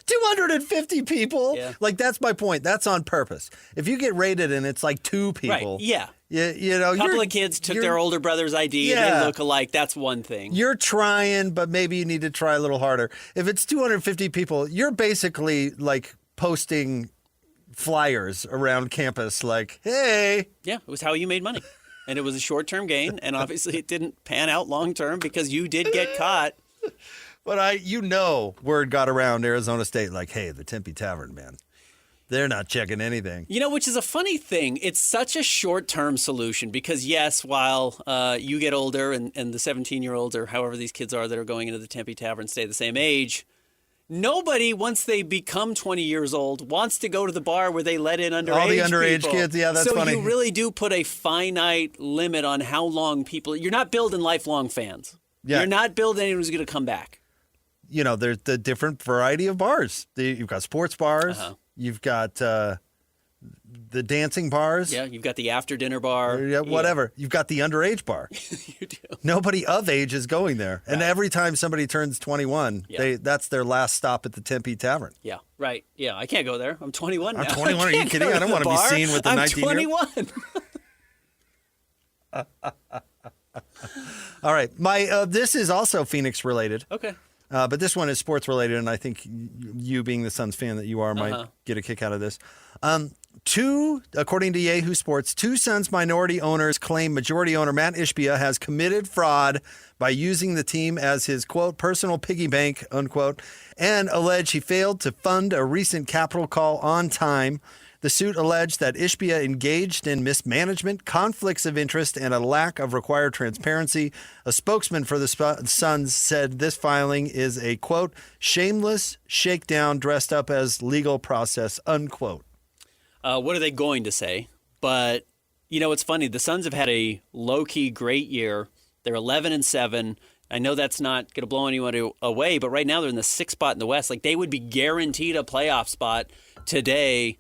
250 people? Yeah. Like, that's my point. That's on purpose. If you get rated and it's like 2 people. Right, yeah. You know, a couple of kids took their older brother's ID and they look alike. That's one thing. You're trying, but maybe you need to try a little harder. If it's 250 people, you're basically like posting flyers around campus like, hey. Yeah, it was how you made money. And it was a short-term gain, and obviously it didn't pan out long-term because you did get caught. But word got around Arizona State like, hey, the Tempe Tavern, man. They're not checking anything. You know, which is a funny thing. It's such a short-term solution because, yes, while you get older and the 17-year-olds or however these kids are that are going into the Tempe Tavern stay the same age, nobody, once they become 20 years old, wants to go to the bar where they let in underage All the underage people. kids, yeah, that's so funny. So you really do put a finite limit on how long people – you're not building lifelong fans. Yeah. You're not building anyone who's going to come back. You know, there's the different variety of bars. You've got sports bars. Uh-huh. You've got the dancing bars. Yeah, you've got the after-dinner bar. Yeah, whatever. Yeah. You've got the underage bar. You do. Nobody of age is going there. Right. And every time somebody turns 21, that's their last stop at the Tempe Tavern. Yeah, right. Yeah, I can't go there. I'm 21 now. I'm 21. Are you kidding? I don't want to be seen with the 19-year-old. I'm 21. All right. This is also Phoenix related. Okay. But this one is sports related, and I think you, being the Suns fan that you are, might get a kick out of this. According to Yahoo Sports, 2 Suns minority owners claim majority owner Matt Ishbia has committed fraud by using the team as his, quote, personal piggy bank, unquote, and allege he failed to fund a recent capital call on time. The suit alleged that Ishbia engaged in mismanagement, conflicts of interest, and a lack of required transparency. A spokesman for the Suns said this filing is a, quote, shameless shakedown dressed up as legal process, unquote. What are they going to say? But, you know, it's funny. The Suns have had a low-key great year. They're 11-7. I know that's not going to blow anyone away, but right now they're in the 6th spot in the West. Like, they would be guaranteed a playoff spot today.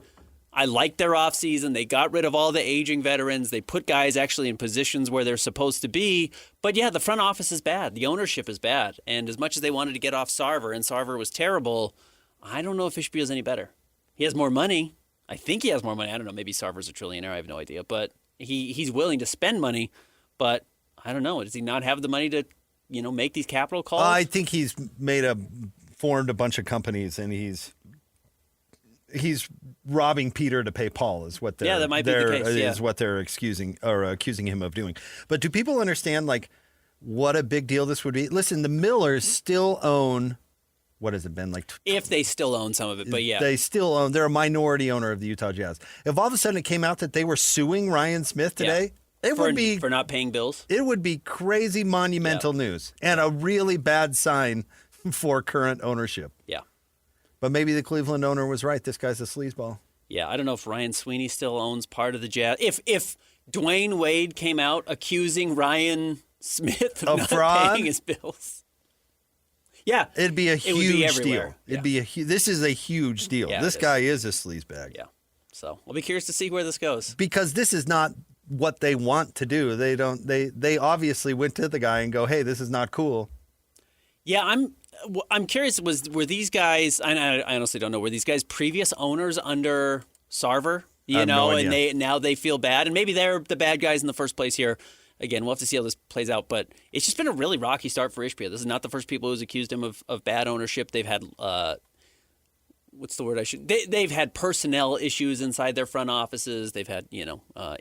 I like their offseason. They got rid of all the aging veterans. They put guys actually in positions where they're supposed to be. But, yeah, the front office is bad. The ownership is bad. And as much as they wanted to get off Sarver, and Sarver was terrible, I don't know if Ishbia is any better. He has more money. I think he has more money. I don't know. Maybe Sarver's a trillionaire. I have no idea. But he's willing to spend money. But I don't know. Does he not have the money to, make these capital calls? I think he's formed a bunch of companies, and he's robbing Peter to pay Paul is what that might be the case. Is what they're accusing him of doing. But do people understand what a big deal this would be? Listen, the Millers still own. What has it been like? If they still own some of it, but yeah. They still own. They're a minority owner of the Utah Jazz. If all of a sudden it came out that they were suing Ryan Smith today, it would be for not paying bills. It would be crazy monumental news and a really bad sign for current ownership. Yeah. But maybe the Cleveland owner was right. This guy's a sleazeball. Yeah, I don't know if Ryan Sweeney still owns part of the Jazz. If Dwayne Wade came out accusing Ryan Smith of not fraud? Paying his bills. Yeah, it'd be a huge deal. Yeah. This is a huge deal. Yeah, this guy is a sleazebag. Yeah. So we'll be curious to see where this goes. Because this is not what they want to do. They obviously went to the guy and go, hey, this is not cool. Yeah, I'm curious. Were these guys? I honestly don't know. Were these guys previous owners under Sarver? And now they feel bad, and maybe they're the bad guys in the first place here. Again, we'll have to see how this plays out, but it's just been a really rocky start for Ishbia. This is not the first people who's accused him of bad ownership. They've had what's the word I should? They've had personnel issues inside their front offices. They've had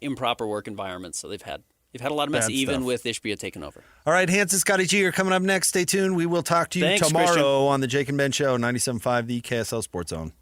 improper work environments. So they've had a lot of mess, even with Ishbia taking over. All right, Hans and Scotty G are coming up next. Stay tuned. We will talk to you tomorrow on the Jake and Ben Show, 97.5, the KSL Sports Zone.